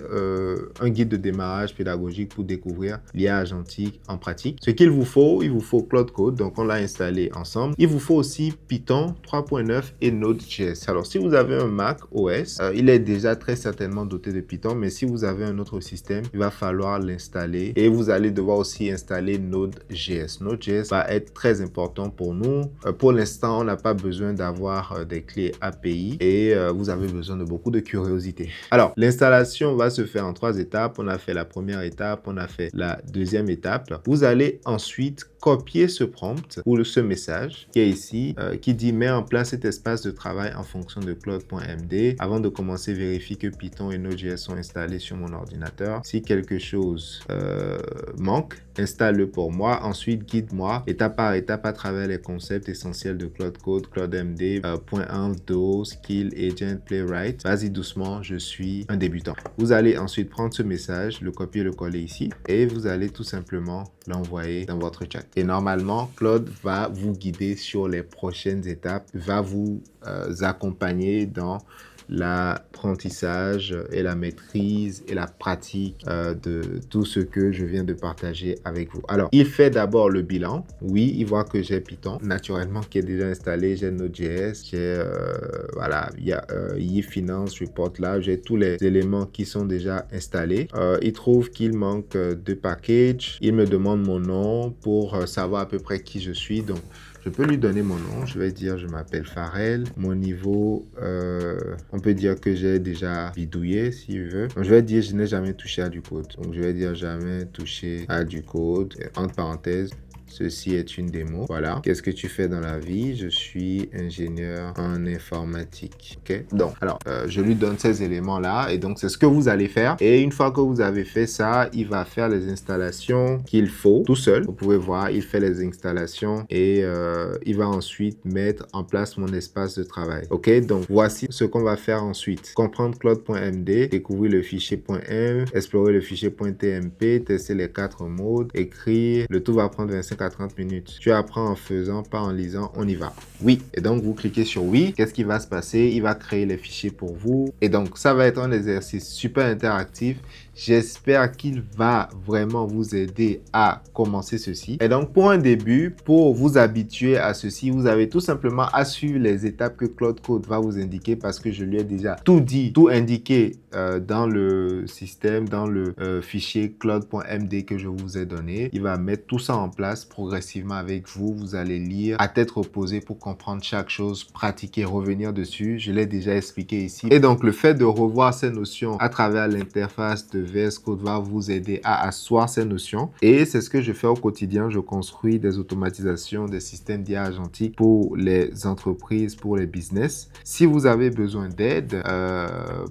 un guide de démarrage pédagogique pour découvrir l'IA agentique en pratique. Ce qu'il vous faut, il vous faut Cloud Code. Donc, on l'a installé ensemble. Il vous faut aussi Python 3.9 et Node.js. Alors, si vous avez un Mac OS, il est déjà très certainement doté de Python, mais si vous avez un autre système, il va falloir l'installer et vous allez devoir aussi installer Node.js. Node.js va être très important pour nous. Pour l'instant, on n'a pas besoin d'avoir des clés API et vous avez besoin de beaucoup de curiosité. Alors, l'installation va se faire en 3 étapes. On a fait la première étape, on a fait la deuxième étape. Vous allez ensuite copier ce prompt ou ce message qui est ici, qui dit « Mets en place cet espace de travail en fonction de Cloud.md. Avant de commencer, vérifie que Python et Node.js sont installés sur mon ordinateur. Si quelque chose manque, installe-le pour moi. Ensuite, guide-moi étape par étape à travers les concepts essentiels de Cloud Code, CloudMD, .env, Do, Skill, Agent, Playwright. Vas-y doucement, je suis un débutant. » Vous allez ensuite prendre ce message, le copier, le coller ici et vous allez tout simplement l'envoyer dans votre chat. Et normalement, Claude va vous guider sur les prochaines étapes, va vous accompagner dans l'apprentissage et la maîtrise et la pratique de tout ce que je viens de partager avec vous. Alors, il fait d'abord le bilan. Oui, il voit que j'ai Python, naturellement, qui est déjà installé. J'ai Node.js, j'ai, voilà, il y a eFinance Report là, j'ai tous les éléments qui sont déjà installés. Il trouve qu'il manque de package. Il me demande mon nom pour savoir à peu près qui je suis. Donc, je peux lui donner mon nom. Je vais dire, je m'appelle Farel. Mon niveau, on peut dire que j'ai déjà bidouillé, s'il veut. Donc, je vais dire, je n'ai jamais touché à du code. Donc, je vais dire, jamais touché à du code. Entre parenthèses, ceci est une démo. Voilà. Qu'est-ce que tu fais dans la vie? Je suis ingénieur en informatique. OK? Donc, alors, je lui donne ces éléments-là. Et donc, c'est ce que vous allez faire. Et une fois que vous avez fait ça, il va faire les installations qu'il faut tout seul. Vous pouvez voir, il fait les installations et il va ensuite mettre en place mon espace de travail. OK? Donc, voici ce qu'on va faire ensuite. Comprendre Cloud.md, découvrir le fichier .env, explorer le fichier .tmp, tester les 4 modes, écrire. Le tout va prendre 25 à 30 minutes. Tu apprends en faisant, pas en lisant, on y va. Oui. Et donc, vous cliquez sur oui. Qu'est-ce qui va se passer? Il va créer les fichiers pour vous. Et donc, ça va être un exercice super interactif. J'espère qu'il va vraiment vous aider à commencer ceci. Et donc, pour un début, pour vous habituer à ceci, vous avez tout simplement à suivre les étapes que Cloud Code va vous indiquer parce que je lui ai déjà tout dit, tout indiqué dans le système, dans le fichier cloud.md que je vous ai donné. Il va mettre tout ça en place progressivement avec vous. Vous allez lire à tête reposée pour comprendre chaque chose, pratiquer, revenir dessus. Je l'ai déjà expliqué ici. Et donc, le fait de revoir ces notions à travers l'interface de VS Code va vous aider à asseoir ces notions. Et c'est ce que je fais au quotidien. Je construis des automatisations, des systèmes d'IA agentique pour les entreprises, pour les business. Si vous avez besoin d'aide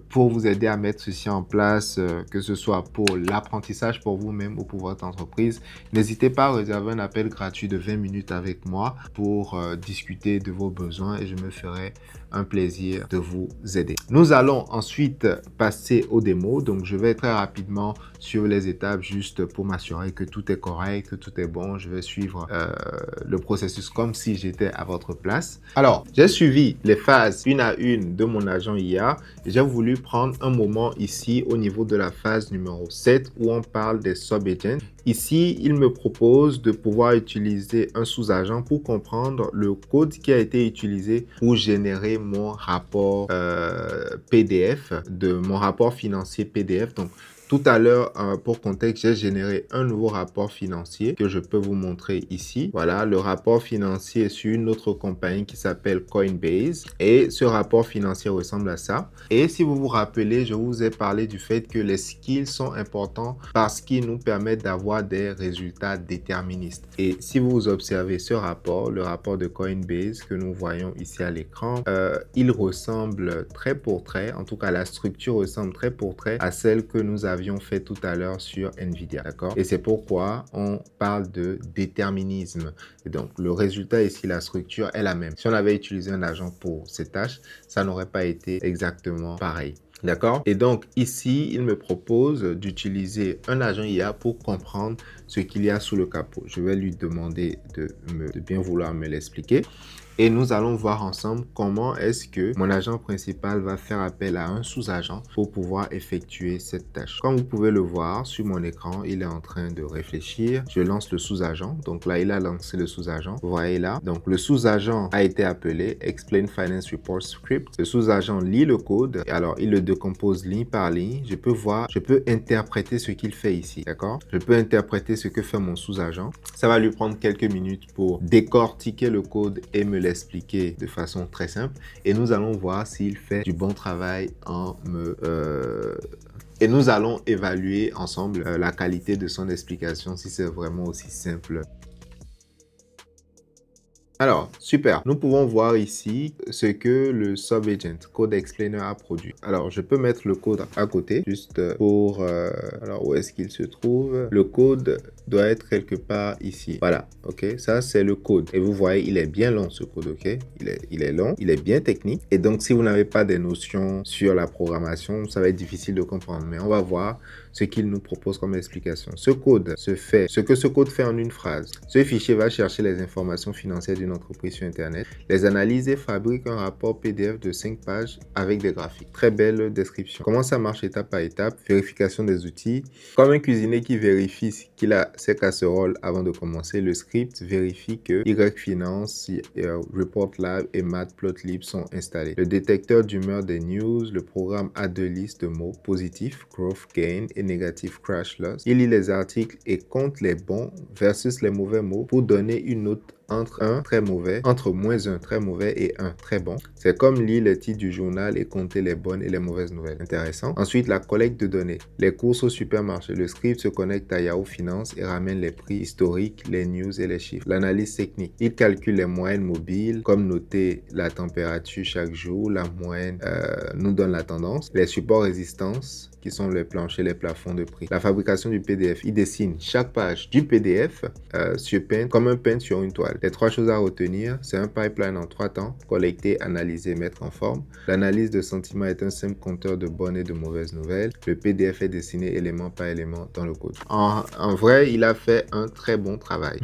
pour vous aider à mettre ceci en place, que ce soit pour l'apprentissage pour vous-même ou pour votre entreprise, n'hésitez pas à réserver un appel gratuit de 20 minutes avec moi pour discuter de vos besoins et je me ferai un plaisir de vous aider. Nous allons ensuite passer aux démos. Donc, je vais très rapidement sur les étapes juste pour m'assurer que tout est correct, que tout est bon. Je vais suivre le processus comme si j'étais à votre place. Alors, j'ai suivi les phases une à une de mon agent IA. J'ai voulu prendre un moment ici au niveau de la phase numéro 7 où on parle des sub-agents. Ici, il me propose de pouvoir utiliser un sous-agent pour comprendre le code qui a été utilisé pour générer mon rapport PDF, mon rapport financier PDF. Donc, Tout à l'heure, pour contexte, j'ai généré un nouveau rapport financier que je peux vous montrer ici. Voilà, le rapport financier est sur une autre compagnie qui s'appelle Coinbase. Et ce rapport financier ressemble à ça. Et si vous vous rappelez, je vous ai parlé du fait que les skills sont importants parce qu'ils nous permettent d'avoir des résultats déterministes. Et si vous observez ce rapport, le rapport de Coinbase que nous voyons ici à l'écran, il ressemble trait pour trait, en tout cas la structure ressemble trait pour trait à celle que nous avions fait tout à l'heure sur Nvidia, d'accord? Et c'est pourquoi on parle de déterminisme. Et donc le résultat ici, la structure est la même. Si on avait utilisé un agent pour ces tâches, ça n'aurait pas été exactement pareil. D'accord? Et donc, ici, il me propose d'utiliser un agent IA pour comprendre ce qu'il y a sous le capot. Je vais lui demander de bien vouloir me l'expliquer. Et nous allons voir ensemble comment est-ce que mon agent principal va faire appel à un sous-agent pour pouvoir effectuer cette tâche. Comme vous pouvez le voir sur mon écran, il est en train de réfléchir. Je lance le sous-agent. Donc là, il a lancé le sous-agent. Vous voyez là. Donc le sous-agent a été appelé Explain Finance Report Script. Le sous-agent lit le code. Alors, il le décompose ligne par ligne. Je peux interpréter ce qu'il fait ici. D'accord? Je peux interpréter ce que fait mon sous-agent. Ça va lui prendre quelques minutes pour décortiquer le code et me l'expliquer de façon très simple. Et nous allons voir s'il fait du bon travail et nous allons évaluer ensemble la qualité de son explication, si c'est vraiment aussi simple. Alors, super. Nous pouvons voir ici ce que le Subagent Code Explainer a produit. Alors, je peux mettre le code à côté, juste pour... alors, où est-ce qu'il se trouve? Le code doit être quelque part ici. Voilà, ok? Ça, c'est le code. Et vous voyez, il est bien long, ce code, ok? Il est long, il est bien technique. Et donc, si vous n'avez pas des notions sur la programmation, ça va être difficile de comprendre. Mais on va voir ce qu'il nous propose comme explication. Ce que ce code fait en une phrase. Ce fichier va chercher les informations financières d'une entreprise sur Internet, les analyse et fabrique un rapport PDF de 5 pages avec des graphiques. Très belle description. Comment ça marche étape par étape? Vérification des outils. Comme un cuisinier qui vérifie qu'il a ses casseroles avant de commencer, le script vérifie que Y Finance, Report Lab et Matplotlib sont installés. Le détecteur d'humeur des news, le programme a deux listes de mots positifs, growth gain, et négatif, crash loss. Il lit les articles et compte les bons versus les mauvais mots pour donner une note entre un très mauvais, entre -1 très mauvais et 1 très bon. C'est comme lire les titres du journal et compter les bonnes et les mauvaises nouvelles. Intéressant. Ensuite, la collecte de données. Les courses au supermarché. Le script se connecte à Yahoo Finance et ramène les prix historiques, les news et les chiffres. L'analyse technique. Il calcule les moyennes mobiles, comme noter la température chaque jour. La moyenne nous donne la tendance. Les supports résistance, qui sont les planchers, les plafonds de prix. La fabrication du PDF. Il dessine chaque page du PDF sur Paint, comme un Paint sur une toile. Les 3 choses à retenir, c'est un pipeline en 3 temps, collecter, analyser, mettre en forme. L'analyse de sentiments est un simple compteur de bonnes et de mauvaises nouvelles. Le PDF est dessiné élément par élément dans le code. En vrai, il a fait un très bon travail.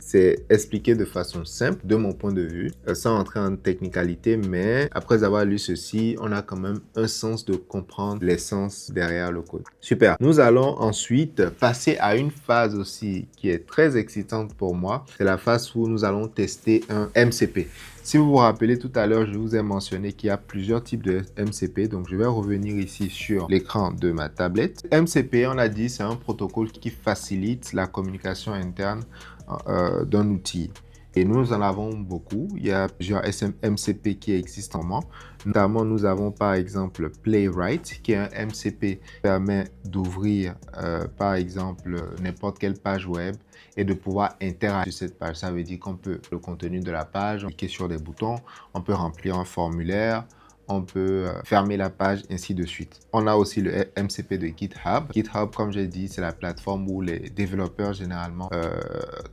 C'est expliqué de façon simple, de mon point de vue, sans entrer en technicalité, mais après avoir lu ceci, on a quand même un sens de comprendre l'essence derrière le code. Super. Nous allons ensuite passer à une phase aussi qui est très excitante pour moi. C'est la phase où nous allons tester un MCP. Si vous vous rappelez tout à l'heure, je vous ai mentionné qu'il y a plusieurs types de MCP. Donc, je vais revenir ici sur l'écran de ma tablette. MCP, on a dit, c'est un protocole qui facilite la communication interne d'un outil. Et nous en avons beaucoup. Il y a plusieurs MCP qui existent en moment. Notamment, nous avons par exemple Playwright, qui est un MCP qui permet d'ouvrir par exemple n'importe quelle page web et de pouvoir interagir sur cette page. Ça veut dire qu'on peut, le contenu de la page, cliquer sur des boutons, on peut remplir un formulaire, on peut fermer la page, ainsi de suite. On a aussi le MCP de GitHub. GitHub, comme j'ai dit, c'est la plateforme où les développeurs généralement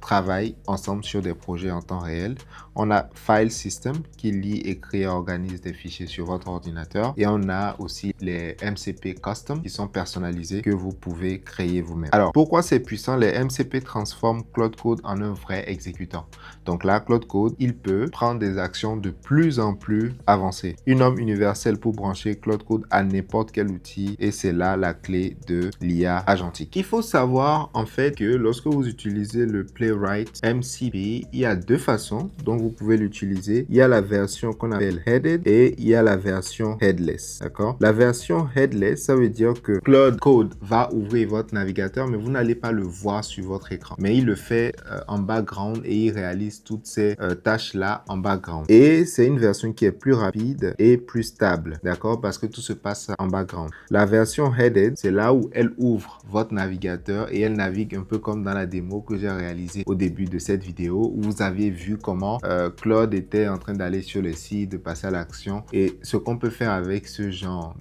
travaillent ensemble sur des projets en temps réel. On a File System qui lit, écrit et organise des fichiers sur votre ordinateur. Et on a aussi les MCP Custom qui sont personnalisés que vous pouvez créer vous-même. Alors, pourquoi c'est puissant? Les MCP transforment Cloud Code en un vrai exécutant. Donc là, Cloud Code, il peut prendre des actions de plus en plus avancées. Une norme universel pour brancher Claude Code à n'importe quel outil et c'est là la clé de l'IA agentique. Il faut savoir en fait que lorsque vous utilisez le Playwright MCP, il y a deux façons dont vous pouvez l'utiliser. Il y a la version qu'on appelle headed et il y a la version headless. D'accord? La version headless, ça veut dire que Claude Code va ouvrir votre navigateur, mais vous n'allez pas le voir sur votre écran. Mais il le fait en background et il réalise toutes ces tâches-là en background. Et c'est une version qui est plus rapide et plus stable, d'accord? Parce que tout se passe en background. La version headed, c'est là où elle ouvre votre navigateur et elle navigue un peu comme dans la démo que j'ai réalisée au début de cette vidéo où vous aviez vu comment Claude était en train d'aller sur le site, de passer à l'action. Et ce qu'on peut faire avec ce genre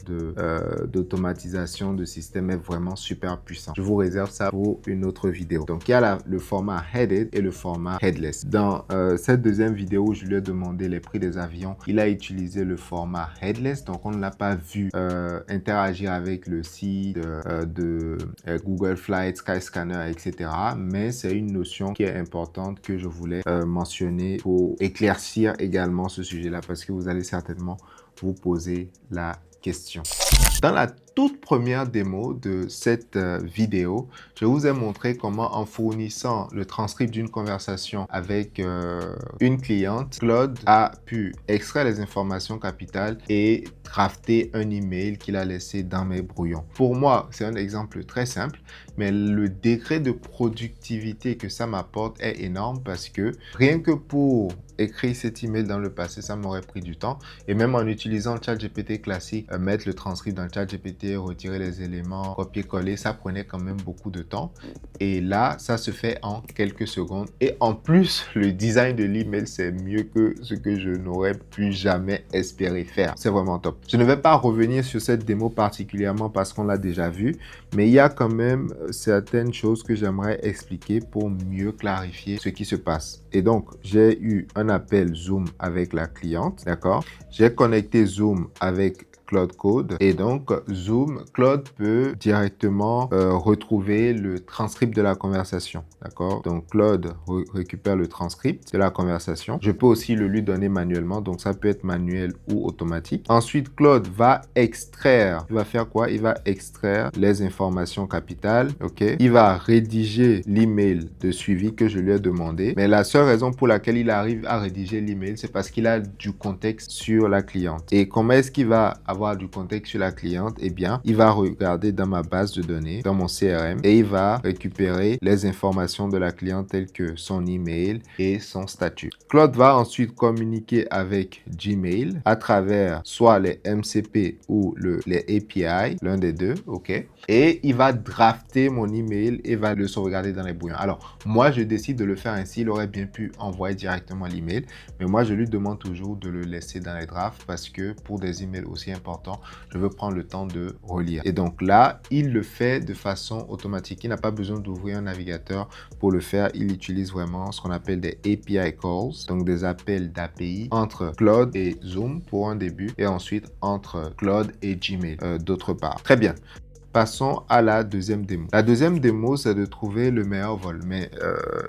d'automatisation de système est vraiment super puissant. Je vous réserve ça pour une autre vidéo. Donc, il y a le format headed et le format headless. Dans cette deuxième vidéo où je lui ai demandé les prix des avions, il a utilisé le format headless. Donc, on ne l'a pas vu interagir avec le site de Google Flights, Skyscanner, etc. Mais c'est une notion qui est importante que je voulais mentionner pour éclaircir également ce sujet-là parce que vous allez certainement vous poser la question. Dans la toute première démo de cette vidéo, je vous ai montré comment en fournissant le transcript d'une conversation avec une cliente, Claude a pu extraire les informations capitales et drafter un email qu'il a laissé dans mes brouillons. Pour moi, c'est un exemple très simple, mais le degré de productivité que ça m'apporte est énorme parce que rien que pour écrire cet email dans le passé, ça m'aurait pris du temps. Et même en utilisant ChatGPT classique, mettre le transcript dans ChatGPT, retirer les éléments, copier-coller, ça prenait quand même beaucoup de temps. Et là, ça se fait en quelques secondes. Et en plus, le design de l'email, c'est mieux que ce que je n'aurais pu jamais espérer faire. C'est vraiment top. Je ne vais pas revenir sur cette démo particulièrement parce qu'on l'a déjà vu, mais il y a quand même certaines choses que j'aimerais expliquer pour mieux clarifier ce qui se passe. Et donc, j'ai eu un appel Zoom avec la cliente, d'accord? J'ai connecté Zoom avec Claude Code et donc Zoom, Claude peut directement retrouver le transcript de la conversation, d'accord? Donc Claude récupère le transcript de la conversation. Je peux aussi le lui donner manuellement, donc ça peut être manuel ou automatique. Ensuite, Claude va extraire, il va faire quoi? Il va extraire les informations capitales, ok? Il va rédiger l'email de suivi que je lui ai demandé, mais la seule raison pour laquelle il arrive à rédiger l'email, c'est parce qu'il a du contexte sur la cliente. Et comment est-ce qu'il va avoir du contexte sur la cliente? Eh bien, il va regarder dans ma base de données, dans mon CRM, et il va récupérer les informations de la cliente telles que son email et son statut. Claude va ensuite communiquer avec Gmail à travers soit les MCP ou les API, l'un des deux, ok? Et il va drafter mon email et va le sauvegarder dans les brouillons. Alors, moi, je décide de le faire ainsi. Il aurait bien pu envoyer directement l'email, mais moi, je lui demande toujours de le laisser dans les drafts parce que pour des emails aussi importants, je veux prendre le temps de relire. Et donc là, il le fait de façon automatique. Il n'a pas besoin d'ouvrir un navigateur pour le faire. Il utilise vraiment ce qu'on appelle des API calls, donc des appels d'API entre Claude et Zoom pour un début et ensuite entre Claude et Gmail d'autre part. Très bien. Passons à la deuxième démo. La deuxième démo, c'est de trouver le meilleur vol. Mais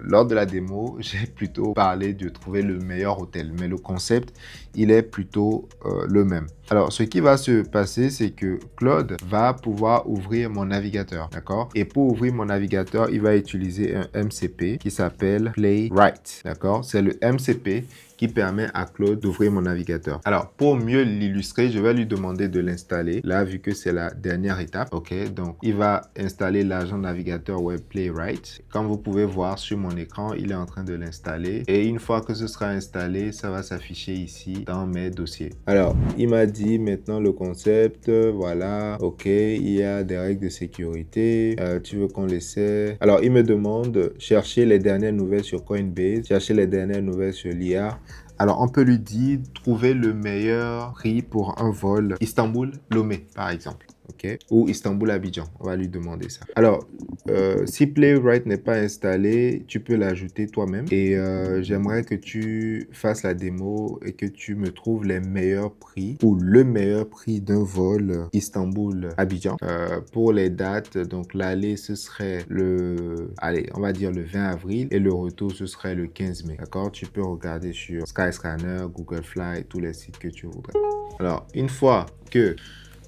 lors de la démo, j'ai plutôt parlé de trouver le meilleur hôtel. Mais le concept, il est plutôt le même. Alors, ce qui va se passer, c'est que Claude va pouvoir ouvrir mon navigateur, d'accord? Et pour ouvrir mon navigateur, il va utiliser un MCP qui s'appelle Playwright, d'accord? C'est le MCP qui permet à Claude d'ouvrir mon navigateur. Alors, pour mieux l'illustrer, je vais lui demander de l'installer. Là, vu que c'est la dernière étape, ok? Donc, il va installer l'agent navigateur web Playwright. Comme vous pouvez voir sur mon écran, il est en train de l'installer. Et une fois que ce sera installé, ça va s'afficher ici dans mes dossiers. Alors, il m'a dit maintenant le concept, voilà, ok, il y a des règles de sécurité. Tu veux qu'on l'essaie? Alors, il me demande chercher les dernières nouvelles sur Coinbase, chercher les dernières nouvelles sur l'IA. Alors, on peut lui dire trouver le meilleur prix pour un vol Istanbul-Lomé, par exemple. Okay? Ou Istanbul-Abidjan. On va lui demander ça. Alors, si Playwright n'est pas installé, tu peux l'ajouter toi-même. Et j'aimerais que tu fasses la démo et que tu me trouves les meilleurs prix ou le meilleur prix d'un vol Istanbul-Abidjan. Pour les dates, donc l'aller, ce serait allez, on va dire le 20 avril et le retour, ce serait le 15 mai. D'accord? Tu peux regarder sur Skyscanner, Google Flights, tous les sites que tu voudrais. Alors, une fois que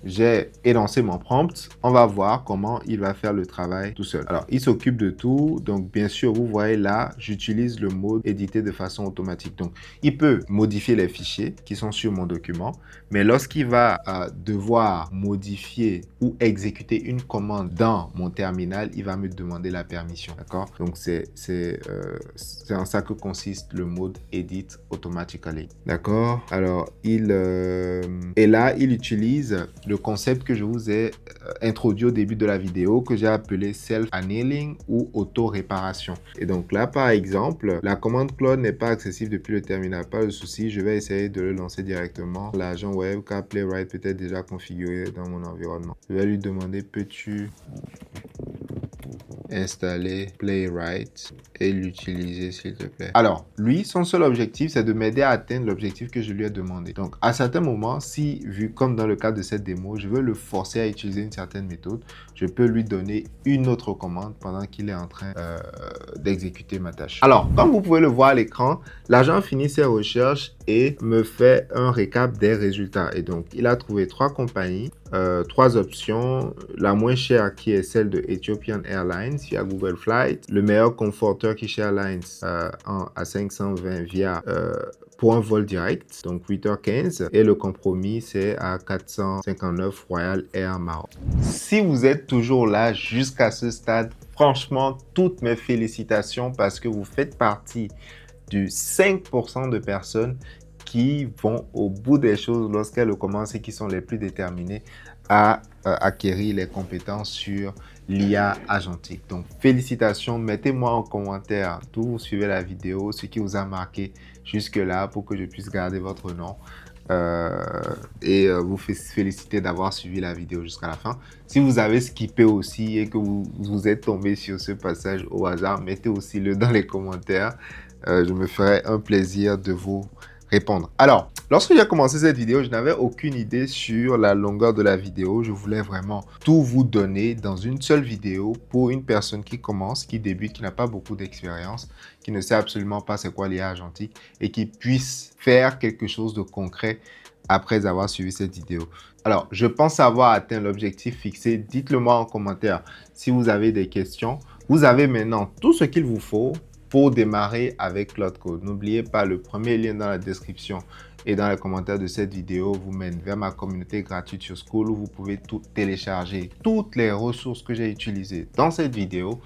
j'ai élancé mon prompt, on va voir comment il va faire le travail tout seul. Alors, il s'occupe de tout. Donc, bien sûr, vous voyez là, j'utilise le mode éditer de façon automatique. Donc, il peut modifier les fichiers qui sont sur mon document, mais lorsqu'il va devoir modifier ou exécuter une commande dans mon terminal, il va me demander la permission, d'accord? Donc, c'est en ça que consiste le mode edit automatically, d'accord? Alors, et là, il utilise le concept que je vous ai introduit au début de la vidéo, que j'ai appelé self-annealing ou auto-réparation. Et donc là, par exemple, la commande cloud n'est pas accessible depuis le terminal. Pas de souci, je vais essayer de le lancer directement. L'agent web car Playwright peut être déjà configuré dans mon environnement. Je vais lui demander, peux-tu installer Playwright et l'utiliser s'il te plaît. Alors, lui, son seul objectif, c'est de m'aider à atteindre l'objectif que je lui ai demandé. Donc, à certains moments, si, vu comme dans le cas de cette démo, je veux le forcer à utiliser une certaine méthode, je peux lui donner une autre commande pendant qu'il est en train d'exécuter ma tâche. Alors, comme vous pouvez le voir à l'écran, l'agent finit ses recherches et me fait un récap des résultats. Et donc, il a trouvé 3 compagnies, 3 options. La moins chère qui est celle de Ethiopian Airlines via Google Flight. Le meilleur confort Turkish Airlines à 520 pour un vol direct, donc 8h15. Et le compromis, c'est à 459 Royal Air Maroc. Si vous êtes toujours là jusqu'à ce stade, franchement, toutes mes félicitations parce que vous faites partie du 5% de personnes qui vont au bout des choses lorsqu'elles commencent et qui sont les plus déterminées à acquérir les compétences sur l'IA agentique. Donc, félicitations. Mettez-moi en commentaire d'où vous suivez la vidéo, ce qui vous a marqué jusque-là pour que je puisse garder votre nom et vous féliciter d'avoir suivi la vidéo jusqu'à la fin. Si vous avez skippé aussi et que vous êtes tombé sur ce passage au hasard, mettez aussi le dans les commentaires. Je me ferai un plaisir de vous répondre. Alors, lorsque j'ai commencé cette vidéo, je n'avais aucune idée sur la longueur de la vidéo. Je voulais vraiment tout vous donner dans une seule vidéo pour une personne qui commence, qui débute, qui n'a pas beaucoup d'expérience, qui ne sait absolument pas c'est quoi l'IA agentique et qui puisse faire quelque chose de concret après avoir suivi cette vidéo. Alors, je pense avoir atteint l'objectif fixé. Dites-le moi en commentaire si vous avez des questions. Vous avez maintenant tout ce qu'il vous faut pour démarrer avec Claude Code. N'oubliez pas, le premier lien dans la description et dans les commentaires de cette vidéo vous mène vers ma communauté gratuite sur Skool où vous pouvez tout télécharger, toutes les ressources que j'ai utilisées dans cette vidéo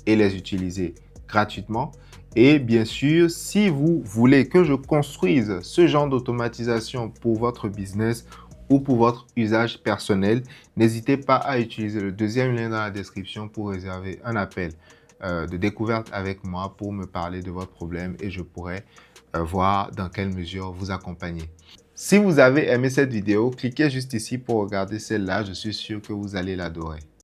et les utiliser gratuitement. Et bien sûr, si vous voulez que je construise ce genre d'automatisation pour votre business ou pour votre usage personnel, n'hésitez pas à utiliser le deuxième lien dans la description pour réserver un appel de découverte avec moi pour me parler de votre problème et je pourrai voir dans quelle mesure vous accompagner. Si vous avez aimé cette vidéo, cliquez juste ici pour regarder celle-là. Je suis sûr que vous allez l'adorer.